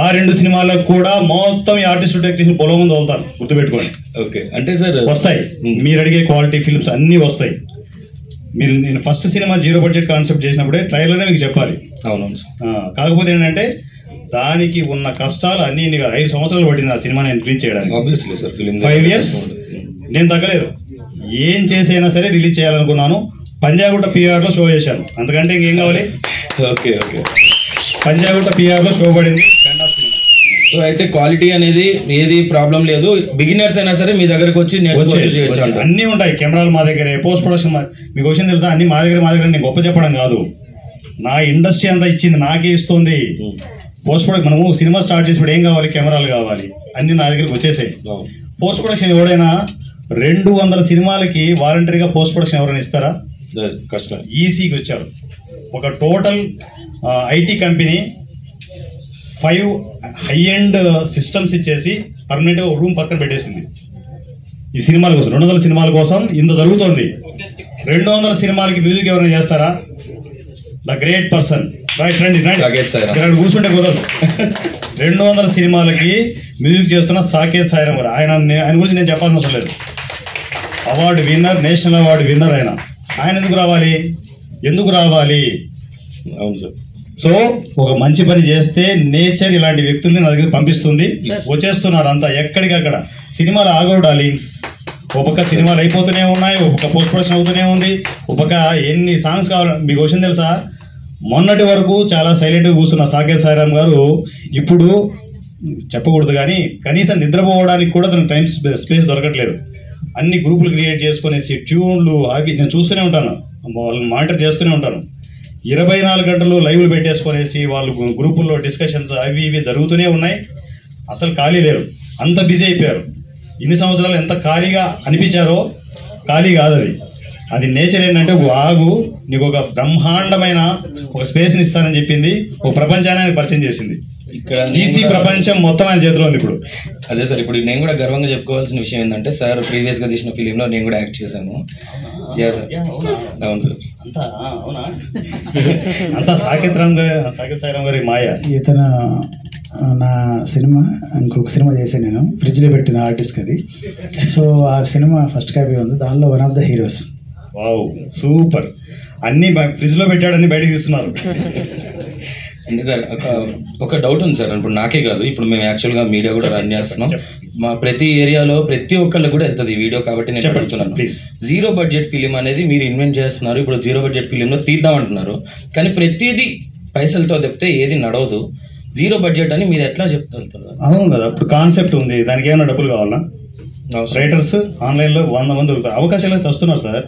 ఆ 2 సినిమాలకు కూడా మొత్తం ఈ ఆర్టిస్ట్ టెక్నీషియన్ పొలం ముందు వెళ్తారు, గుర్తుపెట్టుకోండి. ఓకే, అంటే సార్ వస్తాయి, మీరు అడిగే క్వాలిటీ ఫిల్మ్స్ అన్నీ వస్తాయి. మీరు నేను ఫస్ట్ సినిమా 0 బడ్జెట్ కాన్సెప్ట్ చేసినప్పుడే ట్రైలర్నే మీకు చెప్పాలి. అవునవును. కాకపోతే ఏంటంటే దానికి ఉన్న కష్టాలు అన్నీ 5 సంవత్సరాలు పట్టింది ఆ సినిమా నేను రిలీజ్ చేయడానికి. ఆబ్వియస్లీ సార్, ఫిలిం 5 years నేను తగ్గలేదు. ఏం చేసైనా సరే రిలీజ్ చేయాలనుకున్నాను. పంజాగుట్ట పిఆర్లో షో చేశాను, అంతకంటే ఇంకేం కావాలి. ఓకే ఓకే, పంజాగుట్ట పిఆర్లో షో పడింది. సో అయితే క్వాలిటీ అనేది ఏది ప్రాబ్లం లేదు, బిగినర్స్ అయినా సరే మీ దగ్గరకు వచ్చి నేర్చుకోవచ్చు. అన్నీ ఉంటాయి, కెమెరాలు మా దగ్గరే, పోస్ట్ ప్రొడక్షన్ మీకు విషయం తెలుసా, అన్ని మా దగ్గర. నేను గొప్ప చెప్పడం కాదు, నా ఇండస్ట్రీ అంతా ఇచ్చింది, నాకే ఇస్తుంది. పోస్ట్ ప్రొడక్షన్ మనము సినిమా స్టార్ట్ చేసినప్పుడు ఏం కావాలి, కెమెరాలు కావాలి, అన్ని నా దగ్గరికి వచ్చేసాయి. పోస్ట్ ప్రొడక్షన్ ఎవడైనా 200 సినిమాలకి వాలంటరీగా పోస్ట్ ప్రొడక్షన్ ఎవరైనా ఇస్తారా? కష్టం. ఈసీకి వచ్చారు. ఒక total IT company 5 high end systems ఇచ్చేసి పర్మనెంట్గా రూమ్ పక్కన పెట్టేసింది ఈ సినిమాల కోసం. 200 సినిమాల కోసం ఇంత జరుగుతోంది. 200 సినిమాలకి మ్యూజిక్ ఎవరైనా చేస్తారా? The great person. రైట్, రండి ఇక్కడ కూర్చుంటే కుదరదు. 200 సినిమాలకి మ్యూజిక్ చేస్తున్న సాకేత్ సాయిరాం గారు, ఆయన గురించి నేను చెప్పాల్సిన అవసరం లేదు. Award winner, national award winner. ఆయన ఎందుకు రావాలి? అవును సార్. సో ఒక మంచి పని చేస్తే నేచర్ ఇలాంటి వ్యక్తుల్ని నా దగ్గర పంపిస్తుంది. వచ్చేస్తున్నారు అంతా ఎక్కడికక్కడ. సినిమాలు ఆగవు డార్లింగ్స్. ఒక పక్క సినిమాలు అయిపోతూనే ఉన్నాయి, ఒక పక్క పోస్ట్ ప్రొడక్షన్ అవుతూనే ఉంది, ఒక పక్క ఎన్ని సాంగ్స్ కావాలి. మీకు విషయం తెలుసా, మొన్నటి వరకు చాలా సైలెంట్గా కూర్చున్న సాకేత్ సాయిరాం గారు ఇప్పుడు చెప్పకూడదు కానీ కనీసం నిద్రపోవడానికి కూడా తనకు టైం స్పేస్ దొరకట్లేదు. అన్ని గ్రూపులు క్రియేట్ చేసుకునేసి ట్యూన్లు అవి నేను చూస్తూనే ఉంటాను, వాళ్ళని మానిటర్ చేస్తూనే ఉంటాను. 24 గంటలు లైవ్లు పెట్టేసుకునేసి వాళ్ళు గ్రూపుల్లో డిస్కషన్స్ అవి ఇవి జరుగుతూనే ఉన్నాయి. అసలు ఖాళీ లేరు, అంత బిజీ అయిపోయారు. ఇన్ని సంవత్సరాలు ఎంత ఖాళీగా అనిపించారో ఖాళీ కాదు అది. అది నేచర్ ఏంటంటే ఆగు, నీకు ఒక బ్రహ్మాండమైన ఒక స్పేస్ని ఇస్తానని చెప్పింది, ఒక ప్రపంచాన్ని పరిచయం చేసింది. ఇక్కడ ఈసీ ప్రపంచం మొత్తం ఆయన చేతిలో ఉంది ఇప్పుడు. అదే సార్, ఇప్పుడు నేను కూడా గర్వంగా చెప్పుకోవాల్సిన విషయం ఏంటంటే సార్ ప్రీవియస్గా తీసిన ఫిలింలో నేను కూడా యాక్ట్ చేశాను. అవును సార్. అంతా సాకేత్ సాయిరాం గారి మాయ. ఇతను నా సినిమా ఇంకొక సినిమా చేశాను నేను, ఫ్రిడ్జ్లో పెట్టిన ఆర్టిస్ట్ అది. సో ఆ సినిమా ఫస్ట్ కాపీ ఉంది, దానిలో one of the heroes. Wow, super. అన్ని ఫ్రిడ్జ్లో పెట్టాడని బయటకు తీస్తున్నారు. అంటే సార్ ఒక డౌట్ ఉంది సార్, ఇప్పుడు నాకే కాదు, ఇప్పుడు మేము యాక్చువల్గా మీడియా కూడా రన్ చేస్తున్నాం. మా ప్రతి ఏరియాలో ప్రతి ఒక్కళ్ళకి కూడా వెళ్తుంది వీడియో, కాబట్టి నేను చెప్తున్నాను. 0 బడ్జెట్ ఫిలిం అనేది మీరు ఇన్వెంట్ చేస్తున్నారు. ఇప్పుడు 0 బడ్జెట్ ఫిలింలో తీద్దామంటున్నారు, కానీ ప్రతిదీ పైసలతో చెప్తే ఏది నడవదు. 0 బడ్జెట్ అని మీరు ఎట్లా చెప్తున్నారు? అవును కదా, ఇప్పుడు కాన్సెప్ట్ ఉంది, దానికి ఏమైనా డబ్బులు కావాలా? రైటర్స్ ఆన్లైన్లో 100 మంది దొరుకుతారు, అవకాశాలు వస్తున్నారు సార్.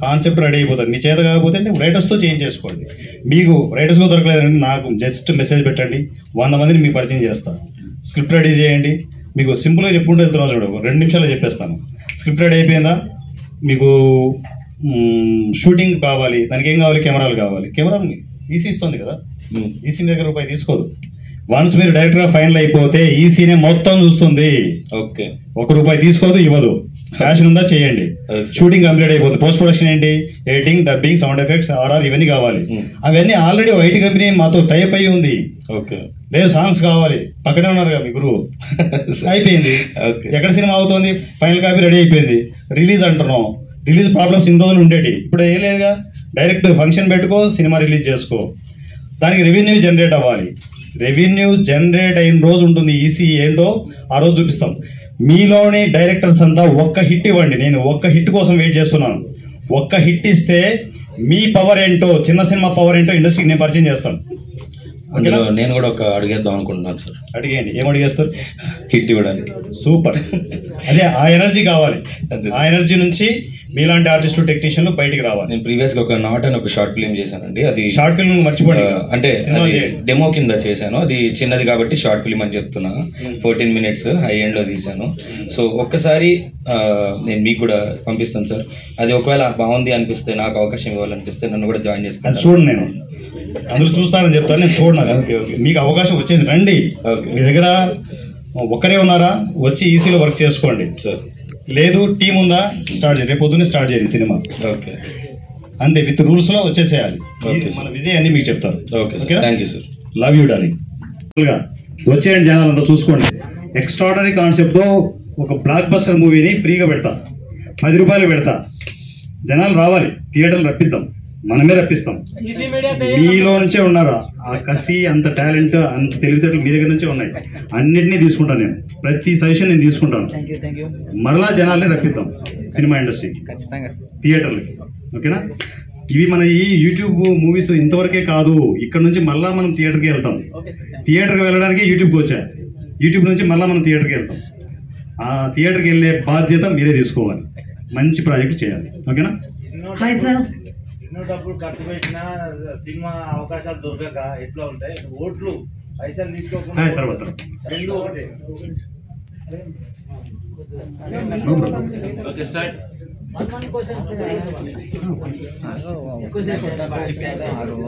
కాన్సెప్ట్ రెడీ అయిపోతుంది, మీ చేత కాకపోతే రైటర్స్తో చేంజ్ చేసుకోండి. మీకు రైటర్స్గా దొరకలేదండి, నాకు జస్ట్ మెసేజ్ పెట్టండి, 100 మందిని మీకు పరిచయం చేస్తాను. స్క్రిప్ట్ రెడీ చేయండి, మీకు సింపుల్గా చెప్పుకుంటూ వెళ్తున్నాను చూడ, 2 నిమిషాల్లో చెప్పేస్తాను. స్క్రిప్ట్ రెడీ అయిపోయిందా, మీకు షూటింగ్ కావాలి, దానికి ఏం కావాలి, కెమెరాలు కావాలి. కెమెరాలు ఈసీ ఇస్తుంది కదా, ఈసీ దగ్గర రూపాయి తీసుకోదు. వన్స్ మీరు డైరెక్ట్గా ఫైనల్ అయిపోతే ఈసీనే మొత్తం చూస్తుంది. ఓకే, ₹1 తీసుకోదు, ఇవ్వదు. ప్యాషన్ ఉందా చేయండి, షూటింగ్ కంప్లీట్ అయిపోతుంది. పోస్ట్ ప్రొడక్షన్ ఏంటి, editing, dubbing, sound effects, RR ఇవన్నీ కావాలి. అవన్నీ ఆల్రెడీ ఐటీ కంపెనీ మాతో టైప్ అయ్యి ఉంది. ఓకే, లేదు సాంగ్స్ కావాలి, పక్కనే ఉన్నారు కదా మీ గురువు. అయిపోయింది, ఎక్కడ సినిమా అవుతుంది, ఫైనల్ కాపీ రెడీ అయిపోయింది, రిలీజ్ అంటున్నాం. రిలీజ్ ప్రాబ్లమ్స్ ఇన్ని రోజులు ఉండేటి, ఇప్పుడు ఏం లేదుగా, డైరెక్ట్ ఫంక్షన్ పెట్టుకో, సినిమా రిలీజ్ చేసుకో. దానికి రెవెన్యూ జనరేట్ అవ్వాలి. రెవెన్యూ జనరేట్ అయిన రోజు ఉంటుంది, ఈసీ ఏంటో ఆ రోజు చూపిస్తాం. మీలోని డైరెక్టర్స్ అంతా ఒక్క హిట్ ఇవ్వండి, నేను ఒక్క హిట్ కోసం వెయిట్ చేస్తున్నాను. ఒక్క హిట్ ఇస్తే మీ పవర్ ఏంటో, చిన్న సినిమా పవర్ ఏంటో ఇండస్ట్రీకి నేను పరిచయం చేస్తాను. అందులో నేను కూడా ఒక అడిగేద్దాం అనుకుంటున్నాను సార్. అడిగేయండి, ఏం అడిగేస్తారు? హిట్ ఇవ్వడానికి. సూపర్, అదే ఆ ఎనర్జీ కావాలి. ఆ ఎనర్జీ నుంచి మీలాంటి ఆర్టిస్టులు టెక్నీషియన్లు బయటికి రావాలి. నేను ప్రీవియస్ గా ఒక నాట్ అని ఒక షార్ట్ ఫిల్మ్ చేశానండి. అది షార్ట్ ఫిల్మ్ మర్చిపోండి, అంటే డెమో కింద చేశాను. అది చిన్నది కాబట్టి షార్ట్ ఫిల్మ్ అని చెప్తున్నా. 14 minutes హై ఎండ్ లో తీశాను. సో ఒక్కసారి నేను మీకు కూడా పంపిస్తాను సార్. అది ఒకవేళ బాగుంది అనిపిస్తే, నాకు అవకాశం ఇవ్వాలనిపిస్తే నన్ను కూడా జాయిన్ చేసుకుంటాను. చూడండి, నేను అందరూ చూస్తారని చెప్తాను, నేను చూడను. మీకు అవకాశం వచ్చింది, రండి. మీ దగ్గర ఒక్కరే ఉన్నారా, వచ్చి ఈసీలో వర్క్ చేసుకోండి సార్. లేదు టీం ఉందా, స్టార్ట్ చేయండి. రేపు పొద్దున్నే స్టార్ట్ చేయండి సినిమా. ఓకే, అంతే, విత్ రూల్స్ లో వచ్చేసేయాలి. మన విజయ్ అన్ని మీకు చెప్తారు. Okay sir, thank you sir. Love you darling. వచ్చేయండి జనాలు అంతా చూసుకోండి. ఎక్స్ట్రాడనరీ కాన్సెప్ట్తో ఒక బ్లాక్ బస్టర్ మూవీని ఫ్రీగా పెడతా, 10 రూపాయలు పెడతా. జనాలు రావాలి, థియేటర్లు రప్పిద్దాం, మనమే రప్పిస్తాం. మీలో నుంచే ఉన్నారా ఆ కసి, అంత టాలెంట్, అంత తెలివితేటలు మీ దగ్గర నుంచే ఉన్నాయి. అన్నిటినీ తీసుకుంటాను నేను, ప్రతి సజెషన్ నేను తీసుకుంటాను. మరలా జనాల్ని రప్పిద్దాం సినిమా ఇండస్ట్రీ, థియేటర్లకి. ఓకేనా? ఇవి మన ఈ యూట్యూబ్ మూవీస్ ఇంతవరకే కాదు, ఇక్కడ నుంచి మళ్ళా మనం థియేటర్కి వెళ్తాం. థియేటర్కి వెళ్ళడానికి యూట్యూబ్కి వచ్చా, యూట్యూబ్ నుంచి మళ్ళీ మనం థియేటర్కి వెళ్తాం. ఆ థియేటర్కి వెళ్ళే బాధ్యత మీరే తీసుకోవాలి, మంచి ప్రాజెక్ట్ చేయాలి. ఓకేనా? Hi sir. ఎన్నో డబ్బులు ఖర్చు పెట్టినా సినిమా అవకాశాలు దొరకక ఎట్లా ఉంటాయి, ఓట్లు పైసలు తీసుకోకుండా తర్వాత రెండు ఒకటే.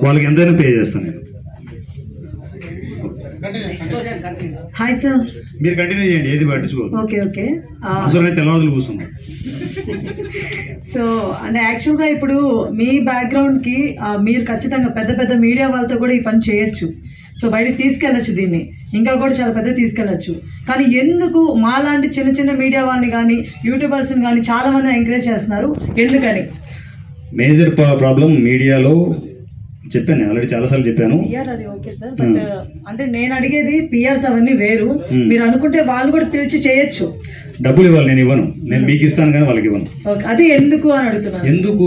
వాళ్ళకి ఎంతైనా పే చేస్తాను నేను. Hi sir. మీరు కంటిన్యూ చేయండి, ఏది పట్టించుకోదు. Okay okay. అసలు తెల్లవారులు కూర్చున్నాం. సో అంటే యాక్చువల్గా ఇప్పుడు మీ బ్యాక్గ్రౌండ్కి మీరు ఖచ్చితంగా పెద్ద పెద్ద మీడియా వాళ్ళతో కూడా ఈ పని చేయొచ్చు. సో బయటకు తీసుకెళ్ళచ్చు, దీన్ని ఇంకా కూడా చాలా పెద్ద తీసుకెళ్ళచ్చు. కానీ ఎందుకు మాలాంటి చిన్న చిన్న మీడియా వాళ్ళని కానీ యూట్యూబర్స్ని కానీ చాలామంది ఎంకరేజ్ చేస్తున్నారు, ఎందుకని? మేజర్ ప్రాబ్లం మీడియాలో చెప్పాను, ఆల్రెడీ చాలాసార్లు చెప్పాను. పిఆర్ అది ఓకే సార్, బట్ అంటే నేను అడిగేది పిఆర్స్ అవన్నీ వేరు. మీరు అనుకుంటే వాళ్ళు కూడా పిలిచి చేయొచ్చు. డబ్బులు ఇవ్వాలి, నేను ఇవ్వను. నేను మీకు ఇస్తాను కానీ వాళ్ళకి ఇవ్వను. అది ఎందుకు అని అడుగుతున్నాను. ఎందుకు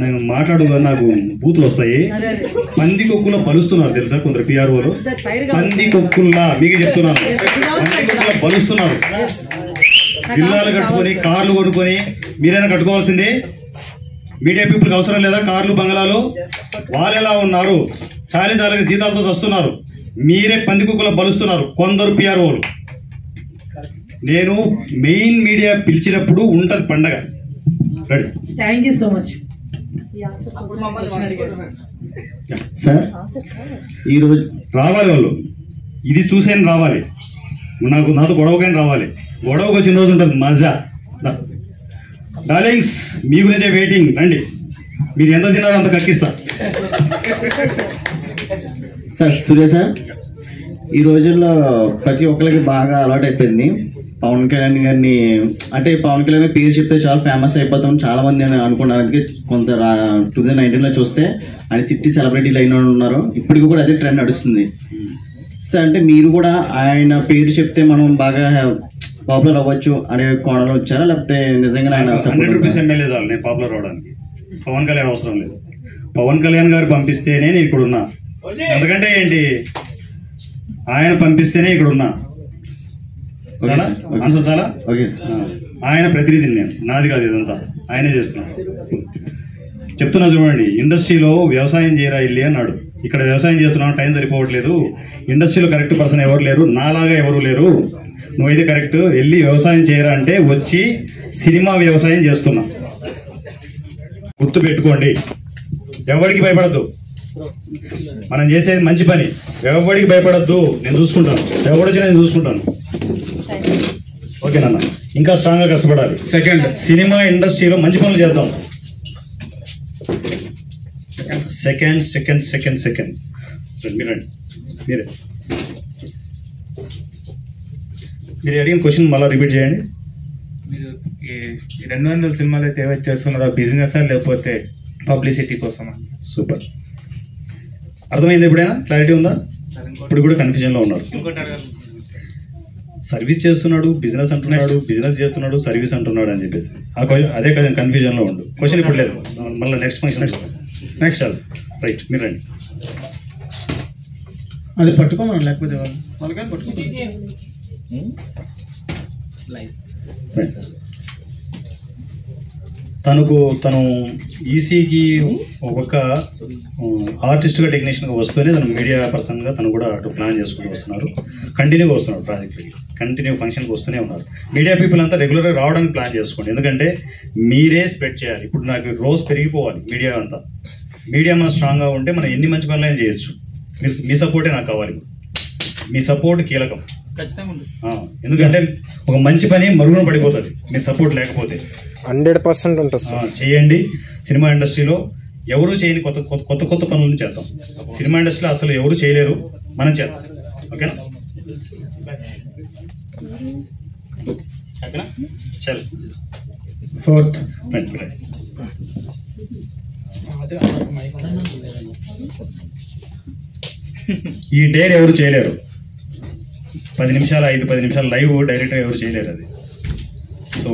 నేను మాట్లాడు, నాకు బూతులు వస్తాయి. పంది కొక్కులో పలుస్తున్నారు తెలుసా కొందరు పిఆర్ఓలు. పంది కొక్కుల్లా మీకు చెప్తున్నాను, పంది కొక్కులో పలుస్తున్నారు. జిల్లాలు కట్టుకొని, కార్లు కొనుక్కొని మీరైనా కట్టుకోవాల్సింది. మీడియా పీపుల్కి అవసరం లేదా కార్లు, బంగళాలు? వాళ్ళు ఎలా ఉన్నారు, చాలీ చాలకి జీతాలతో వస్తున్నారు. మీరే పంది కుక్కలో బలుస్తున్నారు కొందరు పిఆర్ఓలు. నేను మెయిన్ మీడియా పిలిచినప్పుడు ఉంటది పండగ. Thank you so much sir. ఈరోజు రావాలి వాళ్ళు, ఇది చూసేని రావాలి, నాతో గొడవకైనా రావాలి. గొడవకు వచ్చిన రోజు ఉంటుంది మజా. డార్లింగ్స్, మీ గురించే వెయిటింగ్, రండి. మీరు ఎంత తిన్నారో అంత కక్కిస్తా. సార్ సూర్య సార్, ఈ రోజుల్లో ప్రతి ఒక్కరికి బాగా అలవాటు అయిపోయింది పవన్ కళ్యాణ్ గారిని. అంటే పవన్ కళ్యాణ్ పేరు చెప్తే చాలా ఫేమస్ అయిపోతాం చాలా మంది అని అనుకున్నారు. అందుకే కొంత 2019లో చూస్తే ఆయన 50 సెలబ్రిటీలు అయిన ఉన్నారు. ఇప్పటికి కూడా అదే ట్రెండ్ నడుస్తుంది సార్. అంటే మీరు కూడా ఆయన పేరు చెప్తే మనం బాగా పాపులర్ అవ్వచ్చు అనే కోణంలో వచ్చారా, లేకపోతే నిజంగా ఆయన 100 రూపీస్ ఎమ్మెల్యే చాలు నేను పాపులర్ అవడానికి. పవన్ కళ్యాణ్ అవసరం లేదు. పవన్ కళ్యాణ్ గారు పంపిస్తేనే నేను ఇక్కడ ఉన్నా. ఎందుకంటే ఏంటి, ఆయన పంపిస్తేనే ఇక్కడ ఉన్నా. ఆన్సర్ చాలా ఓకే సార్. ఆయన ప్రతినిధిని నేను, నాది కాదు ఇదంతా, ఆయనే చేస్తున్నాను. చెప్తున్నా చూడండి, ఇండస్ట్రీలో వ్యవసాయం చేయరా ఇల్లి అన్నాడు. ఇక్కడ వ్యవసాయం చేస్తున్నాను, టైం సరిపోవట్లేదు. ఇండస్ట్రీలో కరెక్ట్ పర్సన్ ఎవరు లేరు, నాలాగా ఎవరు లేరు, నువ్వైతే కరెక్ట్ వెళ్ళి వ్యవసాయం చేయరా అంటే వచ్చి సినిమా వ్యవసాయం చేస్తున్నా. గుర్తు పెట్టుకోండి, ఎవరికి భయపడద్దు. మనం చేసేది మంచి పని, ఎవరికి భయపడద్దు. నేను చూసుకుంటాను, ఎవడొచ్చినా నేను చూసుకుంటాను. ఓకేనన్నా, ఇంకా స్ట్రాంగ్గా కష్టపడాలి. సెకండ్, సినిమా ఇండస్ట్రీలో మంచి పనులు చేద్దాం. సెకండ్ సెకండ్ సెకండ్ సెకండ్ మీరండి, మీరు అడిగిన క్వశ్చన్ మళ్ళీ రిపీట్ చేయండి. మీరు ఈ 200 సినిమాలు అయితే ఏవైతే చేస్తున్నారో బిజినెస్ లేకపోతే పబ్లిసిటీ కోసమా? సూపర్, అర్థమైంది. ఎప్పుడైనా క్లారిటీ ఉందా? ఇప్పుడు కూడా కన్ఫ్యూజన్లో ఉన్నారు. సర్వీస్ చేస్తున్నాడు, బిజినెస్ అంటున్నాడు, బిజినెస్ చేస్తున్నాడు, సర్వీస్ అంటున్నాడు అని చెప్పేసి అదే కదా కన్ఫ్యూజన్లో ఉండు. క్వశ్చన్ ఇప్పుడు లేదు, మళ్ళీ నెక్స్ట్ ఫంక్షన్ నెక్స్ట్ రైట్. మీరు రండి, అది పట్టుకోమని లేకపోతే వాళ్ళకి పట్టుకో. తను ఈసీకి ఒక ఆర్టిస్ట్గా టెక్నీషియన్గా వస్తూనే తను మీడియా పర్సన్గా తను కూడా అటు ప్లాన్ చేసుకుంటూ వస్తున్నారు. కంటిన్యూగా వస్తున్నారు ప్రాజెక్ట్కి, కంటిన్యూ ఫంక్షన్కి వస్తూనే ఉన్నారు. మీడియా పీపుల్ అంతా రెగ్యులర్గా రావడానికి ప్లాన్ చేసుకోండి, ఎందుకంటే మీరే స్ప్రెడ్ చేయాలి. ఇప్పుడు నాకు రోజు పెరిగిపోవాలి మీడియా అంతా. మీడియా మన స్ట్రాంగ్గా ఉంటే మనం ఎన్ని మంచి పనులైనా చేయొచ్చు. మీ సపోర్టే నాకు కావాలి. మీ సపోర్ట్ కీలకం. ఎందుకంటే ఒక మంచి పని మరుగున పడిపోతుంది మీ సపోర్ట్ లేకపోతే. 100% ఉంటుంది. చేయండి. సినిమా ఇండస్ట్రీలో ఎవరు చేయని కొత్త పనులను చేద్దాం. సినిమా ఇండస్ట్రీలో అసలు ఎవరు చేయలేరు, మనం చేద్దాం. ఓకేనా? చల్ 4th ఈ డేర్ ఎవరు చేయలేరు. 10 నిమిషాలు 5-10 నిమిషాలు లైవ్ డైరెక్ట్గా ఎవరు చేయలేరు. అది సో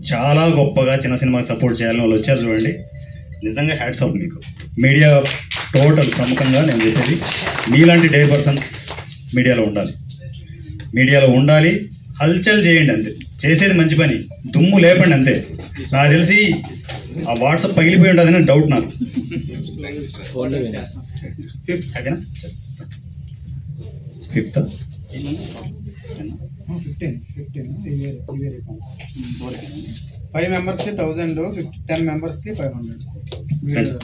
చాలా గొప్పగా చిన్న సినిమాకి సపోర్ట్ చేయాలని వాళ్ళు వచ్చారు చూడండి. నిజంగా హ్యాట్స్ ఆఫ్ మీకు. మీడియా టోటల్ ప్రముఖంగా నేను చెప్పేది మీలాంటి డేర్ పర్సన్స్ మీడియాలో ఉండాలి. హల్చల్ చేయండి అంతే. చేసేది మంచి పని, దుమ్ము లేపండి అంతే. నాకు తెలిసి ఆ వాట్సాప్ పగిలిపోయి ఉంటుందని డౌట్ నాకు. 5th 5 మెంబర్స్కి 1000, 10 మెంబర్స్కి 500.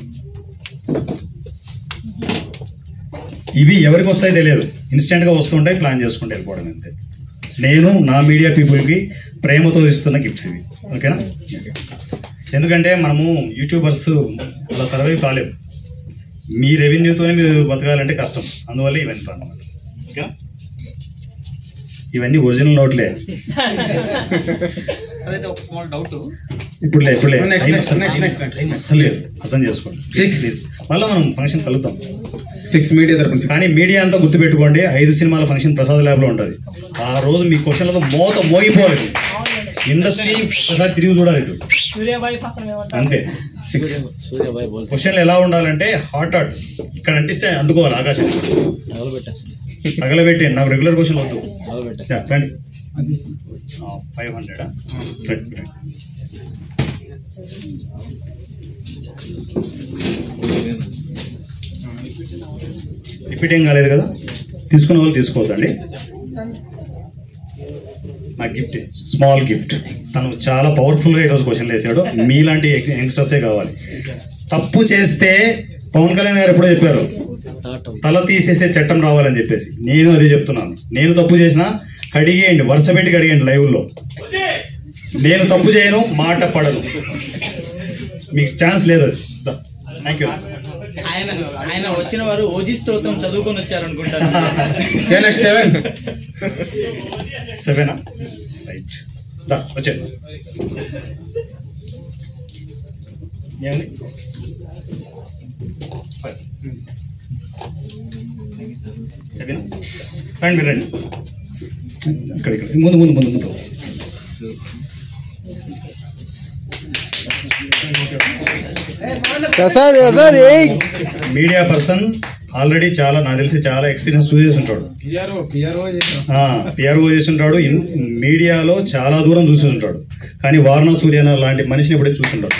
ఇవి ఎవరికి వస్తాయో తెలియదు, ఇన్స్టెంట్గా వస్తుంటాయి, ప్లాన్ చేసుకుంటే వెళ్ళిపోవడం అంతే. నేను నా మీడియా పీపుల్కి ప్రేమతో ఇస్తున్న గిఫ్ట్స్ ఇవి. ఓకేనా? ఎందుకంటే మనము యూట్యూబర్స్ అలా సర్వైవ్ కాలేము. మీ రెవెన్యూతోనే మీరు బతకాలంటే కష్టం. అందువల్ల ఇవన్నీ ప్లాన్ అన్నమాట. ఓకేనా? ఇవన్నీ ఒరిజినల్ నోట్లే. ఒక స్మాల్ డౌట్. ఇప్పుడులే అసలు లేదు, అర్థం చేసుకోండి. మళ్ళీ మనం ఫంక్షన్ కలుద్దాం. 6 మీడియా తరపున. కానీ మీడియా అంతా గుర్తుపెట్టుకోండి, 5 సినిమాల ఫంక్షన్ ప్రసాద్ ల్యాబ్లో ఉంటుంది. ఆ రోజు మీ క్వశ్చన్లతో మోగిపోవాలి. ఇండస్ట్రీ ఒకసారి తిరిగి చూడాలి ఇటు అంతే. 6 క్వశ్చన్లు ఎలా ఉండాలంటే హాట్ ఇక్కడ అంటిస్తే అందుకోవాలి ఆకాశం తగలబెట్టి. నాకు రెగ్యులర్ క్వశ్చన్ వద్దు. రండి. 500 రిపీట్ ఏం కాలేదు కదా, తీసుకున్న వాళ్ళు తీసుకోవద్దండి. నా గిఫ్ట్ స్మాల్ గిఫ్ట్. తను చాలా పవర్ఫుల్గా ఈరోజు క్వశ్చన్లు వేసాడు. మీలాంటి యంగ్స్టర్సే కావాలి. తప్పు చేస్తే పవన్ కళ్యాణ్ గారు ఎప్పుడో చెప్పారు తల తీసేసే చట్టం రావాలని చెప్పేసి. నేను అదే చెప్తున్నాను. నేను తప్పు చేసినా అడిగేయండి, వరుస పెట్టి అడిగేయండి లైవ్లో. నేను తప్పు చేయను, మాట పడను, మీకు ఛాన్స్ లేదు. Thank you. ఆయన వచ్చిన వారు ఓజీ స్తోత్రం చదువుకొని వచ్చారు అనుకుంటారు. 7 రైట్ వచ్చాను. రండి మీరు రండి. ఇక్కడ ముందు ముందు ముందు ముందు. మీడియా పర్సన్ ఆల్రెడీ చాలా నాకు తెలిసి చాలా ఎక్స్పీరియన్స్ చూసేసి ఉంటాడు. పిఆర్ఓ చేసి ఉంటాడు. మీడియాలో చాలా దూరం చూసి ఉంటాడు. కానీ వారణా సూర్యన లాంటి మనిషిని ఎప్పుడైతే చూసి ఉంటాడు.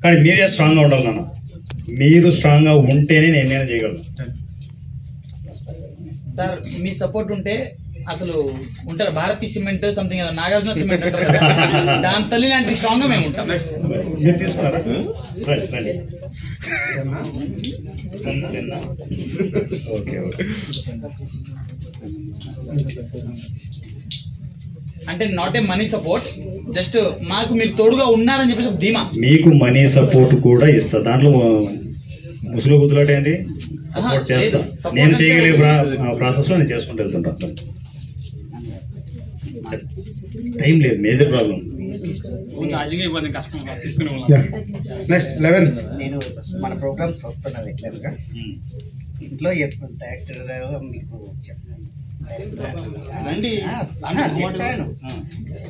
కానీ మీడియా స్ట్రాంగ్గా ఉండాలి నాన్న. మీరు స్ట్రాంగ్గా ఉంటేనే నేను చేయగలను సార్. మీ సపోర్ట్ ఉంటే అసలు ఉంటారు. Bharathi cement something Nagarjuna cement అంటారు, దాని తల్లి లాంటి స్ట్రాంగ్ గా మేము ఉంటాం. మీరు తీసుకున్నారా? Okay okay. అంటే not a money support, just మాకు మీరు తోడుగా ఉన్నారని చెప్పేసి ఒక ధీమా. మీకు మనీ సపోర్ట్ కూడా ఇస్తా. దాంట్లో ముసులు గుద్దులాట ఏంటి, సపోర్ట్ చేస్తా. నేను చేయగలిగే ప్రాసెస్లో నేను చేసుకుంటూ వెళ్తుంటాను. టైం లేదు, మేజర్ ప్రాబ్లం. నెక్స్ట్ 11. నేను మన ప్రోగ్రామ్స్ వస్తున్నా రెగ్యులర్గా. ఇంట్లో డైరెక్టర్ మీకు చెప్పాను, రండి చెప్పాను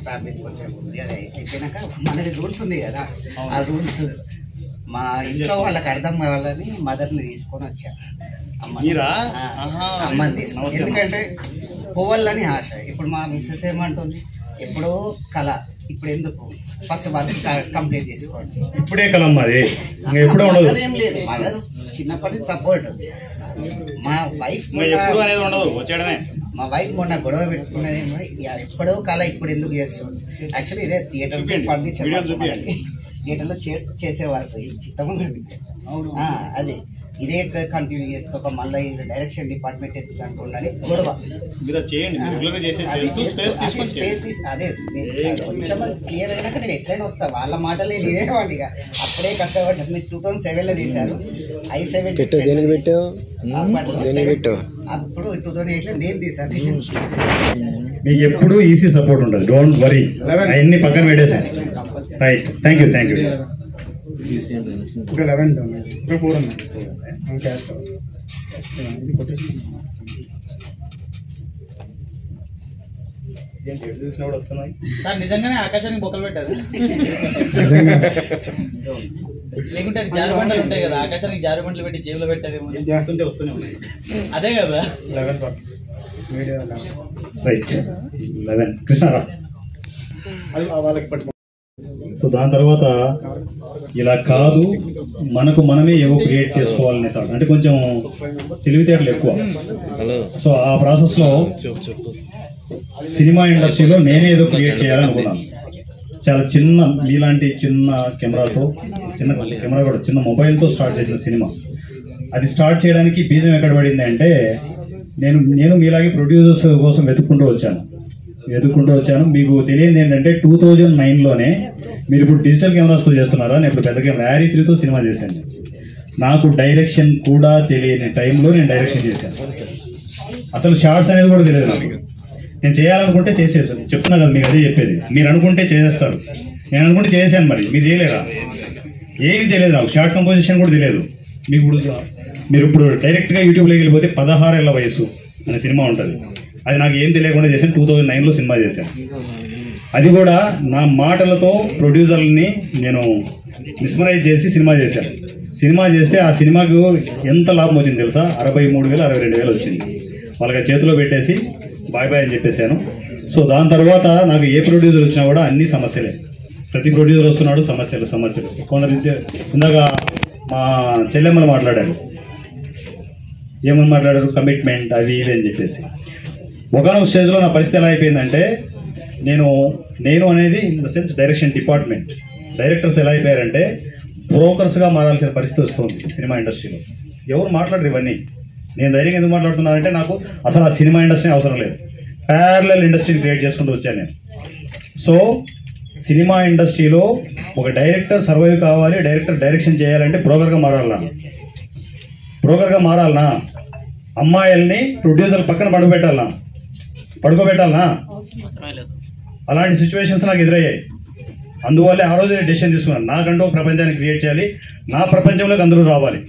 ఫ్యామిలీ కొంచెం ఉంది అదే అయిపోయినాక మనది రూల్స్ ఉంది కదా ఆ రూల్స్ మా ఇంట్లో వాళ్ళకి అర్థం కావాలని మదర్ని తీసుకొని వచ్చా అమ్మని తీసుకొని ఎందుకంటే పోవాలని ఆశ ఇప్పుడు మా మిస్సెస్ ఏమంటుంది ఎప్పుడో కళ ఇప్పుడు ఎందుకు ఫస్ట్ వర్క్ కంప్లీట్ చేసుకోండి ఇప్పుడే కలమ్మ అది ఎప్పుడూ ఉండదు ఏం లేదు మదర్ చిన్నప్పటి నుంచి సపోర్ట్ మా వైఫ్ ఎప్పుడు అనేది ఉండదు వచ్చేయడమే మా వైఫ్ మొన్న గొడవ పెట్టుకునేది ఎప్పుడో కళ ఇప్పుడు ఎందుకు చేస్తుంది యాక్చువల్లీ ఇదే థియేటర్ ఫర్నిచర్ థియేటర్లో చేసే వరకు అదే ఇదే కంటిన్యూ చేసుకోక మళ్ళీ డైరెక్షన్ డిపార్ట్మెంట్ ఎందుకంటుండాలి గొడవ అదే కొంచెం క్లియర్ అయినాక నేను ఎట్లయినా వస్తా వాళ్ళ మాటలే నేనేవాడిని ఇక అప్పుడే కష్టపడ్డాను మీరు 2007లో తీశారు i7 అప్పుడు 2008లో నేను తీశాను మీకు ఎప్పుడు ఈసీ సపోర్ట్ ఉంటుంది డోంట్ వరీ అవన్నీ పక్కన పెట్టేసాను రైట్ థ్యాంక్ యూ ఇంకా 11 ఇంకా 4 ఉన్నాయి ఇంకా సార్ నిజంగానే ఆకాశానికి బొక్కలు పెట్టారు లేకుంటే అది జారుబండలు ఉంటాయి కదా ఆకాశానికి జారుబండలు పెట్టి జేబులో పెట్టారేమో అదే కదా 11 కృష్ణ సో దాని తర్వాత ఇలా కాదు మనకు మనమే ఏవో క్రియేట్ చేసుకోవాలనే థాట్ అంటే కొంచెం తెలివితేటలు ఎక్కువ సో ఆ ప్రాసెస్లో సినిమా ఇండస్ట్రీలో నేనే ఏదో క్రియేట్ చేయాలనుకున్నాను చాలా చిన్న మీలాంటి చిన్న కెమెరాతో చిన్న మొబైల్తో స్టార్ట్ చేసిన సినిమా అది స్టార్ట్ చేయడానికి బీజం ఎక్కడ పడింది అంటే నేను మీలాగే ప్రొడ్యూసర్స్ కోసం వెతుక్కుంటూ వచ్చాను మీకు తెలియదు ఏంటంటే 2009లోనే మీరు ఇప్పుడు డిజిటల్ కెమెరాస్తో చేస్తున్నారా నేను ఇప్పుడు పెద్ద కెమెరా Arri 3తో సినిమా చేశాను నాకు డైరెక్షన్ కూడా తెలియని టైంలో నేను డైరెక్షన్ చేశాను అసలు షార్ట్స్ అనేది కూడా తెలియదు నాకు నేను చేయాలనుకుంటే చేసేసాను చెప్తున్నా కదా మీకు అదే చెప్పేది మీరు అనుకుంటే చేసేస్తారు నేను అనుకుంటే చేశాను మరి మీరు చేయలేరా ఏమీ తెలియదు నాకు షార్ట్ కంపోజిషన్ కూడా తెలియదు మీకు మీరు ఇప్పుడు డైరెక్ట్గా యూట్యూబ్లోకి వెళ్ళిపోతే 16 ఏళ్ల వయసు అనే సినిమా ఉంటుంది అది నాకు ఏం తెలియకుండా చేశాను 2009లో సినిమా చేశాను అది కూడా నా మాటలతో ప్రొడ్యూసర్ని నేను మిస్మరైజ్ చేసి సినిమా చేస్తే ఆ సినిమాకు ఎంత లాభం వచ్చింది తెలుసా 63,000 62,000 వచ్చింది వాళ్ళకి చేతిలో పెట్టేసి బాయ్ బాయ్ అని చెప్పేశాను సో దాని తర్వాత నాకు ఏ ప్రొడ్యూసర్ వచ్చినా కూడా అన్ని సమస్యలే ప్రతి ప్రొడ్యూసర్ వస్తున్నాడు సమస్యలు కొందరు ఇందాక మా చెల్లెమ్మలు మాట్లాడారు ఏమని మాట్లాడారు కమిట్మెంట్ అవి ఇవి అని చెప్పేసి ఒకనొక స్టేజ్లో నా పరిస్థితి ఎలా అయిపోయిందంటే నేను అనేది in the sense direction department directors ఎలా అయిపోయారంటే బ్రోకర్స్గా మారాల్సిన పరిస్థితి వస్తుంది సినిమా ఇండస్ట్రీలో ఎవరు మాట్లాడరు ఇవన్నీ నేను ధైర్యంగా ఎందుకు మాట్లాడుతున్నానంటే నాకు అసలు ఆ సినిమా ఇండస్ట్రీ అవసరం లేదు ప్యారలల్ ఇండస్ట్రీని క్రియేట్ చేసుకుంటూ వచ్చాను నేను సో సినిమా ఇండస్ట్రీలో ఒక డైరెక్టర్ సర్వైవ్ కావాలి డైరెక్షన్ చేయాలంటే బ్రోకర్గా మారాలనా అమ్మాయిల్ని ప్రొడ్యూసర్ పక్కన పడుకోబెట్టాలనా అలాంటి సిచ్యువేషన్స్ నాకు ఎదురయ్యాయి అందువల్లే ఆ రోజు నేను డెసిషన్ తీసుకున్నాను నాకంటూ ఒక ప్రపంచాన్ని క్రియేట్ చేయాలి నా ప్రపంచంలోకి అందరూ రావాలి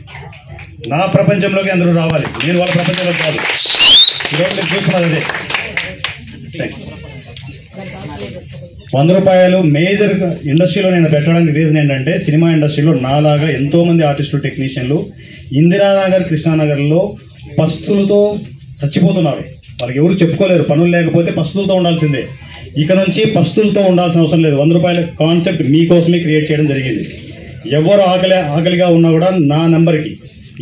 నేను వాళ్ళ ప్రపంచంలోకి కాదు ఈరోజు నేను చూస్తున్నది అదే 100 రూపాయలు మేజర్ ఇండస్ట్రీలో నేను పెట్టడానికి రీజన్ ఏంటంటే సినిమా ఇండస్ట్రీలో నాలాగా ఎంతోమంది ఆర్టిస్టులు టెక్నీషియన్లు ఇందిరానగర్ కృష్ణానగర్లో పస్తులతో చచ్చిపోతున్నారు వాళ్ళకి ఎవరు చెప్పుకోలేరు పనులు లేకపోతే పస్తులతో ఉండాల్సిందే ఇక నుంచి పస్తులతో ఉండాల్సిన అవసరం లేదు 100 రూపాయల కాన్సెప్ట్ మీకోసమే క్రియేట్ చేయడం జరిగింది ఎవరు ఆకలిగా ఉన్నా కూడా నా నెంబర్కి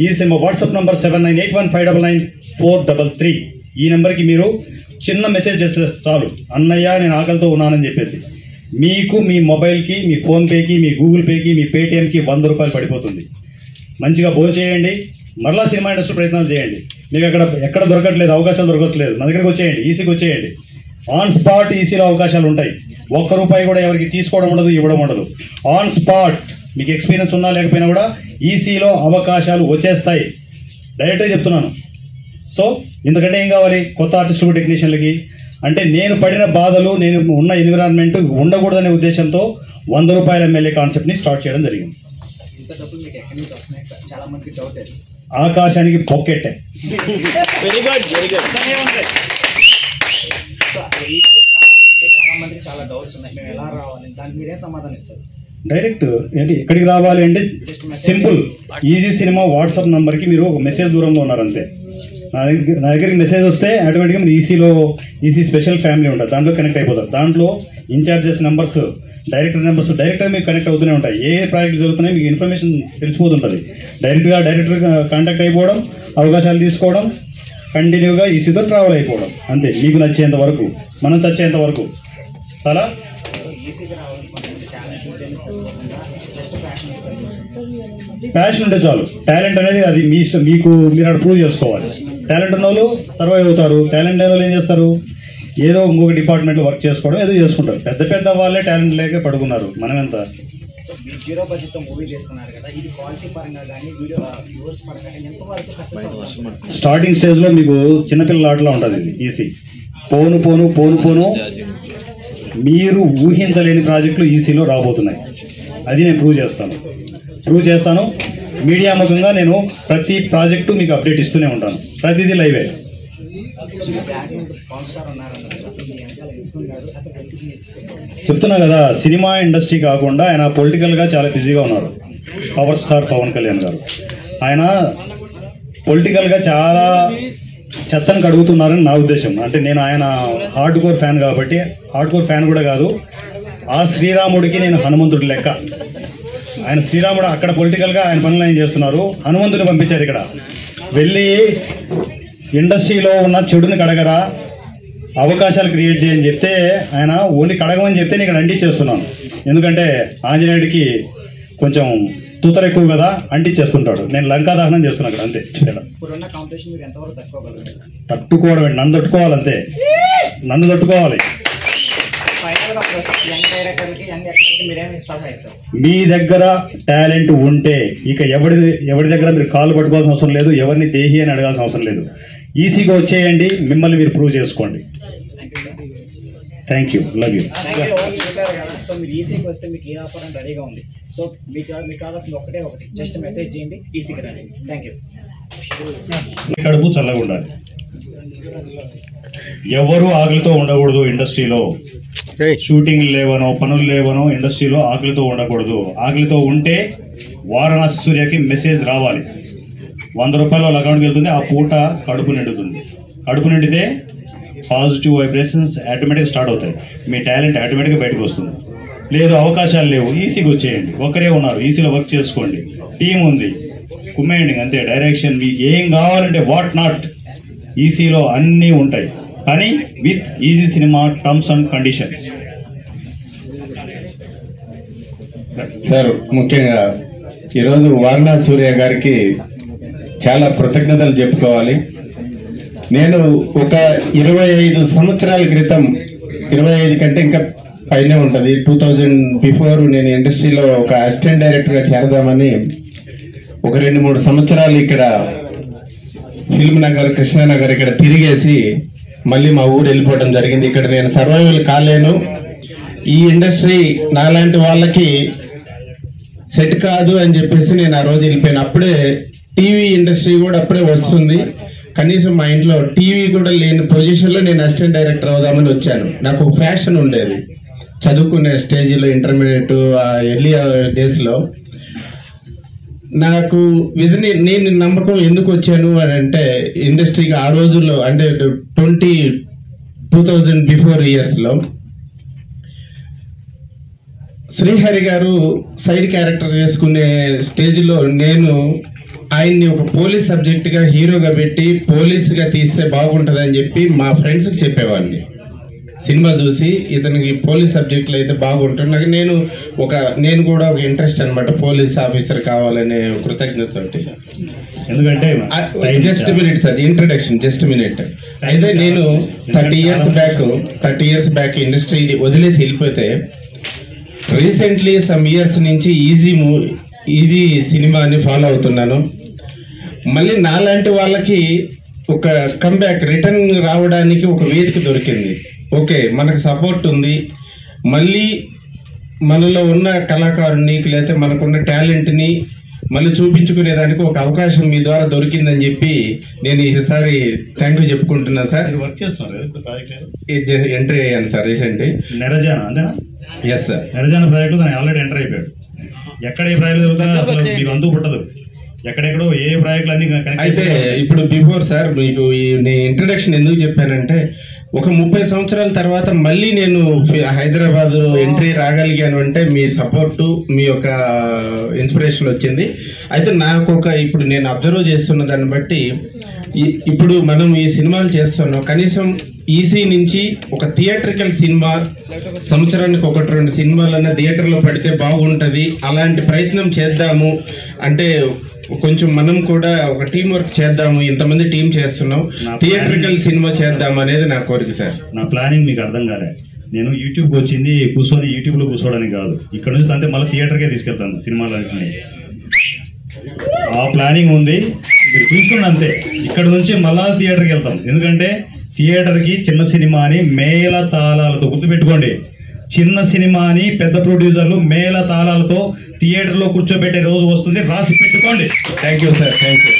ఈ వాట్సాప్ నెంబర్ 7981599433 ఈ నెంబర్కి మీరు చిన్న మెసేజ్ చేస్తే చాలు అన్నయ్య నేను ఆకలితో ఉన్నానని చెప్పేసి మీకు మీ మొబైల్కి మీ ఫోన్పేకి మీ గూగుల్ పేకి మీ పేటిఎంకి 100 రూపాయలు పడిపోతుంది మంచిగా భోజనం చేయండి మరలా సినిమా ఇండస్ట్రీ ప్రయత్నాలు చేయండి మీకు ఎక్కడ దొరకట్లేదు అవకాశాలు దొరకట్లేదు నా దగ్గరికి వచ్చేయండి ఈసీకి వచ్చేయండి ఆన్ స్పాట్ ఈసీలో అవకాశాలు ఉంటాయి 1 రూపాయి కూడా ఎవరికి తీసుకోవడం ఉండదు ఇవ్వడం ఉండదు ఆన్ స్పాట్ మీకు ఎక్స్పీరియన్స్ ఉన్నా లేకపోయినా కూడా ఈసీలో అవకాశాలు వచ్చేస్తాయి డైరెక్ట్గా చెప్తున్నాను సో ఇంతకంటే ఏం కావాలి కొత్త ఆర్టిస్టులు టెక్నీషియన్లకి అంటే నేను పడిన బాధలు నేను ఉన్న ఎన్విరాన్మెంట్ ఉండకూడదనే ఉద్దేశంతో 100 రూపాయల ఎమ్మెల్యే కాన్సెప్ట్ని స్టార్ట్ చేయడం జరిగింది ఆకాశానికి పొక్కెట్టే వెరీ గుడ్ చాలా మందికి చాలా డౌట్స్ ఉన్నాయి, మేము ఎలా రావాలి, దానికి మీరేం సమాధానం ఇస్తారు? డైరెక్ట్ ఏంటి ఎక్కడికి రావాలి అంటే సింపుల్ ఈజీ సినిమా వాట్సాప్ నంబర్కి మీరు ఒక మెసేజ్ దూరంలో ఉన్నారు అంతే. నా దగ్గరికి మెసేజ్ వస్తే ఆటోమేటిక్గా మీరు ఈసీ స్పెషల్ ఫ్యామిలీ ఉంటుంది, దాంట్లో కనెక్ట్ అయిపోతారు. దాంట్లో ఇన్ఛార్జెస్ నెంబర్స్, డైరెక్టర్ నెంబర్స్ డైరెక్ట్గా మీకు కనెక్ట్ అవుతూనే ఉంటాయి. ఏ ప్రాజెక్ట్ జరుగుతున్నాయి మీకు ఇన్ఫర్మేషన్ తెలిసిపోతుంటుంది. డైరెక్టర్ కాంటాక్ట్ అయిపోవడం, అవకాశాలు తీసుకోవడం, కంటిన్యూగా ఈసీతో ట్రావెల్ అయిపోవడం అంతే. మీకు నచ్చేంత వరకు, మనం చచ్చేంత వరకు. చాలా ప్యాషన్ ఉంటే చాలు. టాలెంట్ అనేది అది మీకు మీరు అక్కడ ప్రూవ్ చేసుకోవాలి. టాలెంట్ ఉన్న వాళ్ళు సర్వైవ్ అవుతారు. టాలెంట్ లేని వాళ్ళు ఏం చేస్తారు, ఏదో ఇంకొక డిపార్ట్మెంట్లో వర్క్ చేసుకోవడం ఏదో చేసుకుంటారు. పెద్ద వాళ్ళే టాలెంట్ లేక పడుకున్నారు. మనం ఎంత జీరో బడ్జెట్తో మూవీ చేస్తున్నారు కదా, ఇది క్వాలిటీ పరంగా కానీ వీడియో వ్యూవర్స్ పరంగా ఎంతవరకు సక్సెస్ అవుతుంది? స్టార్టింగ్ స్టేజ్లో మీకు చిన్నపిల్లల ఆటలా ఉంటుంది ఈసీ. పోను మీరు ఊహించలేని ప్రాజెక్టులు ఈసీలో రాబోతున్నాయి. అది నేను ప్రూవ్ చేస్తాను. మీడియా ముఖంగా నేను ప్రతి ప్రాజెక్టు మీకు అప్డేట్ ఇస్తూనే ఉంటాను. ప్రతిదీ లైవే. చెప్తున్నా కదా, సినిమా ఇండస్ట్రీ కాకుండా ఆయన పొలిటికల్గా చాలా బిజీగా ఉన్నారు. పవర్ స్టార్ పవన్ కళ్యాణ్ గారు ఆయన పొలిటికల్గా చాలా చెత్తను కడుగుతున్నారని నా ఉద్దేశం. అంటే నేను ఆయన హార్డ్ కోర్ ఫ్యాన్ కాబట్టి, హార్డ్ కోర్ ఫ్యాన్ కూడా కాదు, ఆ శ్రీరాముడికి నేను హనుమంతుడి లెక్క. ఆయన శ్రీరాముడు అక్కడ పొలిటికల్గా ఆయన పనులు ఆయన చేస్తున్నారు. హనుమంతుని పంపించారు ఇక్కడ, వెళ్ళి ఇండస్ట్రీలో ఉన్న చెడుని కడగరా, అవకాశాలు క్రియేట్ చేయని చెప్తే ఆయన ఓన్లీ కడగమని చెప్తే నేను ఇక్కడ అంటించేస్తున్నాను. ఎందుకంటే ఆంజనేయుడికి కొంచెం తూతర ఎక్కువ కదా, అంటించేస్తుంటాడు. నేను లంకా దహనం చేస్తున్నాను అక్కడ అంతే. తట్టుకోవడం, నన్ను తట్టుకోవాలంతే, నన్ను తట్టుకోవాలి. మీ దగ్గర టాలెంట్ ఉంటే ఇక ఎవరి దగ్గర మీరు కాళ్ళు పట్టుకోవాల్సిన అవసరం లేదు, ఎవరిని దేహి అని అడగాల్సిన అవసరం లేదు. ఈసీగా వచ్చేయండి, మిమ్మల్ని మీరు ప్రూవ్ చేసుకోండి. Thank you, love you. So మీరు ఈసీకి వస్తే మీకు ఏ ఆఫర్ అని రెడీగా ఉంది. సో మీకు కావాల్సింది ఒకటి జస్ట్ మెసేజ్ చేయండి, ఈసీకి రండి. Thank you. కడుపు చల్లగా ఉండాలి. ఎవరు ఆకలితో ఉండకూడదు ఇండస్ట్రీలో. షూటింగ్ లేవనో పనులు లేవనో ఇండస్ట్రీలో ఆకలితో ఉండకూడదు. ఆకలితో ఉంటే వారణాసి సూర్యకి మెసేజ్ రావాలి. 100 రూపాయలు వాళ్ళ అకౌంట్కి వెళ్తుంది, ఆ పూట కడుపు నిండుతుంది. కడుపు నిండితే పాజిటివ్ వైబ్రేషన్స్ ఆటోమేటిక్గా స్టార్ట్ అవుతాయి. మీ టాలెంట్ ఆటోమేటిక్గా బయటకు వస్తుంది. లేదు అవకాశాలు లేవు, ఈసీకి వచ్చేయండి. ఒకరే ఉన్నారు, ఈసీలో వర్క్ చేసుకోండి. టీం ఉంది, కుమ్మేయండి అంతే. డైరెక్షన్ మీకు ఏం కావాలంటే వాట్ నాట్ ఈసీలో అన్నీ ఉంటాయి, కానీ with easy cinema terms and conditions. Sir, ముఖ్యంగా ఈరోజు వారణాసి సూర్య గారికి చాలా కృతజ్ఞతలు చెప్పుకోవాలి. నేను ఒక 25 సంవత్సరాల క్రితం, 25 కంటే ఇంకా పైనే ఉంటుంది, 2000 బిఫోర్ నేను ఇండస్ట్రీలో ఒక అసిస్టెంట్ డైరెక్టర్గా చేరదామని ఒక 2-3 సంవత్సరాలు ఇక్కడ ఫిల్మ్ నగర్, కృష్ణానగర్ ఇక్కడ తిరిగేసి మళ్ళీ మా ఊరు వెళ్ళిపోవడం జరిగింది. ఇక్కడ నేను సర్వైవల్ కాలేను, ఈ ఇండస్ట్రీ నాలాంటి వాళ్ళకి సెట్ కాదు అని చెప్పేసి నేను ఆ రోజు వెళ్ళిపోయాను. అప్పుడే టీవీ ఇండస్ట్రీ కూడా అప్పుడే వస్తుంది, కనీసం మా ఇంట్లో టీవీ కూడా లేని పొజిషన్లో నేను అసిస్టెంట్ డైరెక్టర్ అవుదామని వచ్చాను. నాకు ఫ్యాషన్ ఉండేది చదువుకునే స్టేజ్లో, ఇంటర్మీడియట్ ఎర్లీ డేస్లో. నాకు నేను నమ్మకం ఎందుకు వచ్చాను అని అంటే, ఇండస్ట్రీకి ఆ రోజుల్లో అంటే 2000 బిఫోర్ ఇయర్స్లో శ్రీహరి గారు సైడ్ క్యారెక్టర్ చేసుకునే స్టేజ్లో నేను ఆయన్ని ఒక పోలీస్ సబ్జెక్ట్గా హీరోగా పెట్టి పోలీస్గా తీస్తే బాగుంటుంది అని చెప్పి మా ఫ్రెండ్స్కి చెప్పేవాడిని. సినిమా చూసి ఇతనికి పోలీస్ సబ్జెక్టులు అయితే బాగుంటుంది, నాకు నేను కూడా ఒక ఇంట్రెస్ట్ అనమాట, పోలీస్ ఆఫీసర్ కావాలనే కృతజ్ఞతతోటి. ఎందుకంటే just minute sir, introduction just minute. అయితే నేను 30 ఇయర్స్ బ్యాక్ ఇండస్ట్రీ వదిలేసి వెళ్ళిపోతే రీసెంట్లీ సమ్ ఇయర్స్ నుంచి ఈజీ సినిమాని ఫాలో అవుతున్నాను. మళ్ళీ నాలాంటి వాళ్ళకి ఒక కంబ్యాక్ రిటర్న్ రావడానికి ఒక వేదిక దొరికింది. ఓకే, మనకు సపోర్ట్ ఉంది, మళ్ళీ మనలో ఉన్న కళాకారుని లేకపోతే మనకున్న టాలెంట్ని మళ్ళీ చూపించుకునేదానికి ఒక అవకాశం మీ ద్వారా దొరికిందని చెప్పి నేను ఈసారి థ్యాంక్ యూ చెప్పుకుంటున్నాను సార్. వర్క్ చేస్తున్నారు కదా ఇప్పుడు ప్రాజెక్ట్ ఎంట్రీ అయ్యాను సార్ రీసెంట్. నెరజాన అంతేనా? Yes sir. నెరజాన ప్రాజెక్టు దాన్ని ఆల్రెడీ ఎంటర్ అయిపోయాడు. ఎక్కడ ఏ ప్రాజెక్ట్ జరుగుతున్నా అసలు మీకు అంతు పుట్టదు. ఎక్కడెక్కడో ఏ ప్రాజెక్టులు అన్ని అయితే ఇప్పుడు బిఫోర్ సార్ మీకు నేను ఇంట్రడక్షన్ ఎందుకు చెప్పానంటే ఒక 30 సంవత్సరాల తర్వాత మళ్ళీ నేను హైదరాబాద్ ఎంట్రీ రాగలిగాను అంటే మీ సపోర్టు మీ యొక్క ఇన్స్పిరేషన్ వచ్చింది. అయితే నాకు ఇప్పుడు నేను అబ్జర్వ్ చేస్తున్న దాన్ని బట్టి ఇప్పుడు మనం ఈ సినిమాలు చేస్తున్నాం, కనీసం ఈసీ నుంచి ఒక థియేట్రికల్ సినిమా సంవత్సరానికి 1-2 సినిమాలన్నా థియేటర్లో పడితే బాగుంటుంది, అలాంటి ప్రయత్నం చేద్దాము అంటే కొంచెం మనం కూడా ఒక టీం వర్క్ చేద్దాము, ఇంతమంది టీం చేస్తున్నాం, థియేట్రికల్ సినిమా చేద్దాము అనేది నా కోరిక సార్. నా ప్లానింగ్ మీకు అర్థం కాలే. నేను యూట్యూబ్కి వచ్చింది కూర్చొని యూట్యూబ్లో కూర్చోవడానికి కాదు, ఇక్కడ నుంచి అంతే మళ్ళీ థియేటర్కే తీసుకెళ్తాను సినిమాలన్నీ. ఆ ప్లానింగ్ ఉంది, మీరు చూసుకోండి అంతే. ఇక్కడ నుంచి మళ్ళా థియేటర్కి వెళ్తాం. ఎందుకంటే థియేటర్కి చిన్న సినిమాని మేళ తాళాలతో గుర్తుపెట్టుకోండి, చిన్న సినిమాని పెద్ద ప్రొడ్యూసర్లు మేళ తాళాలతో థియేటర్లో కూర్చోబెట్టే రోజు వస్తుంది, రాసి పెట్టుకోండి. Thank you sir. Thank you.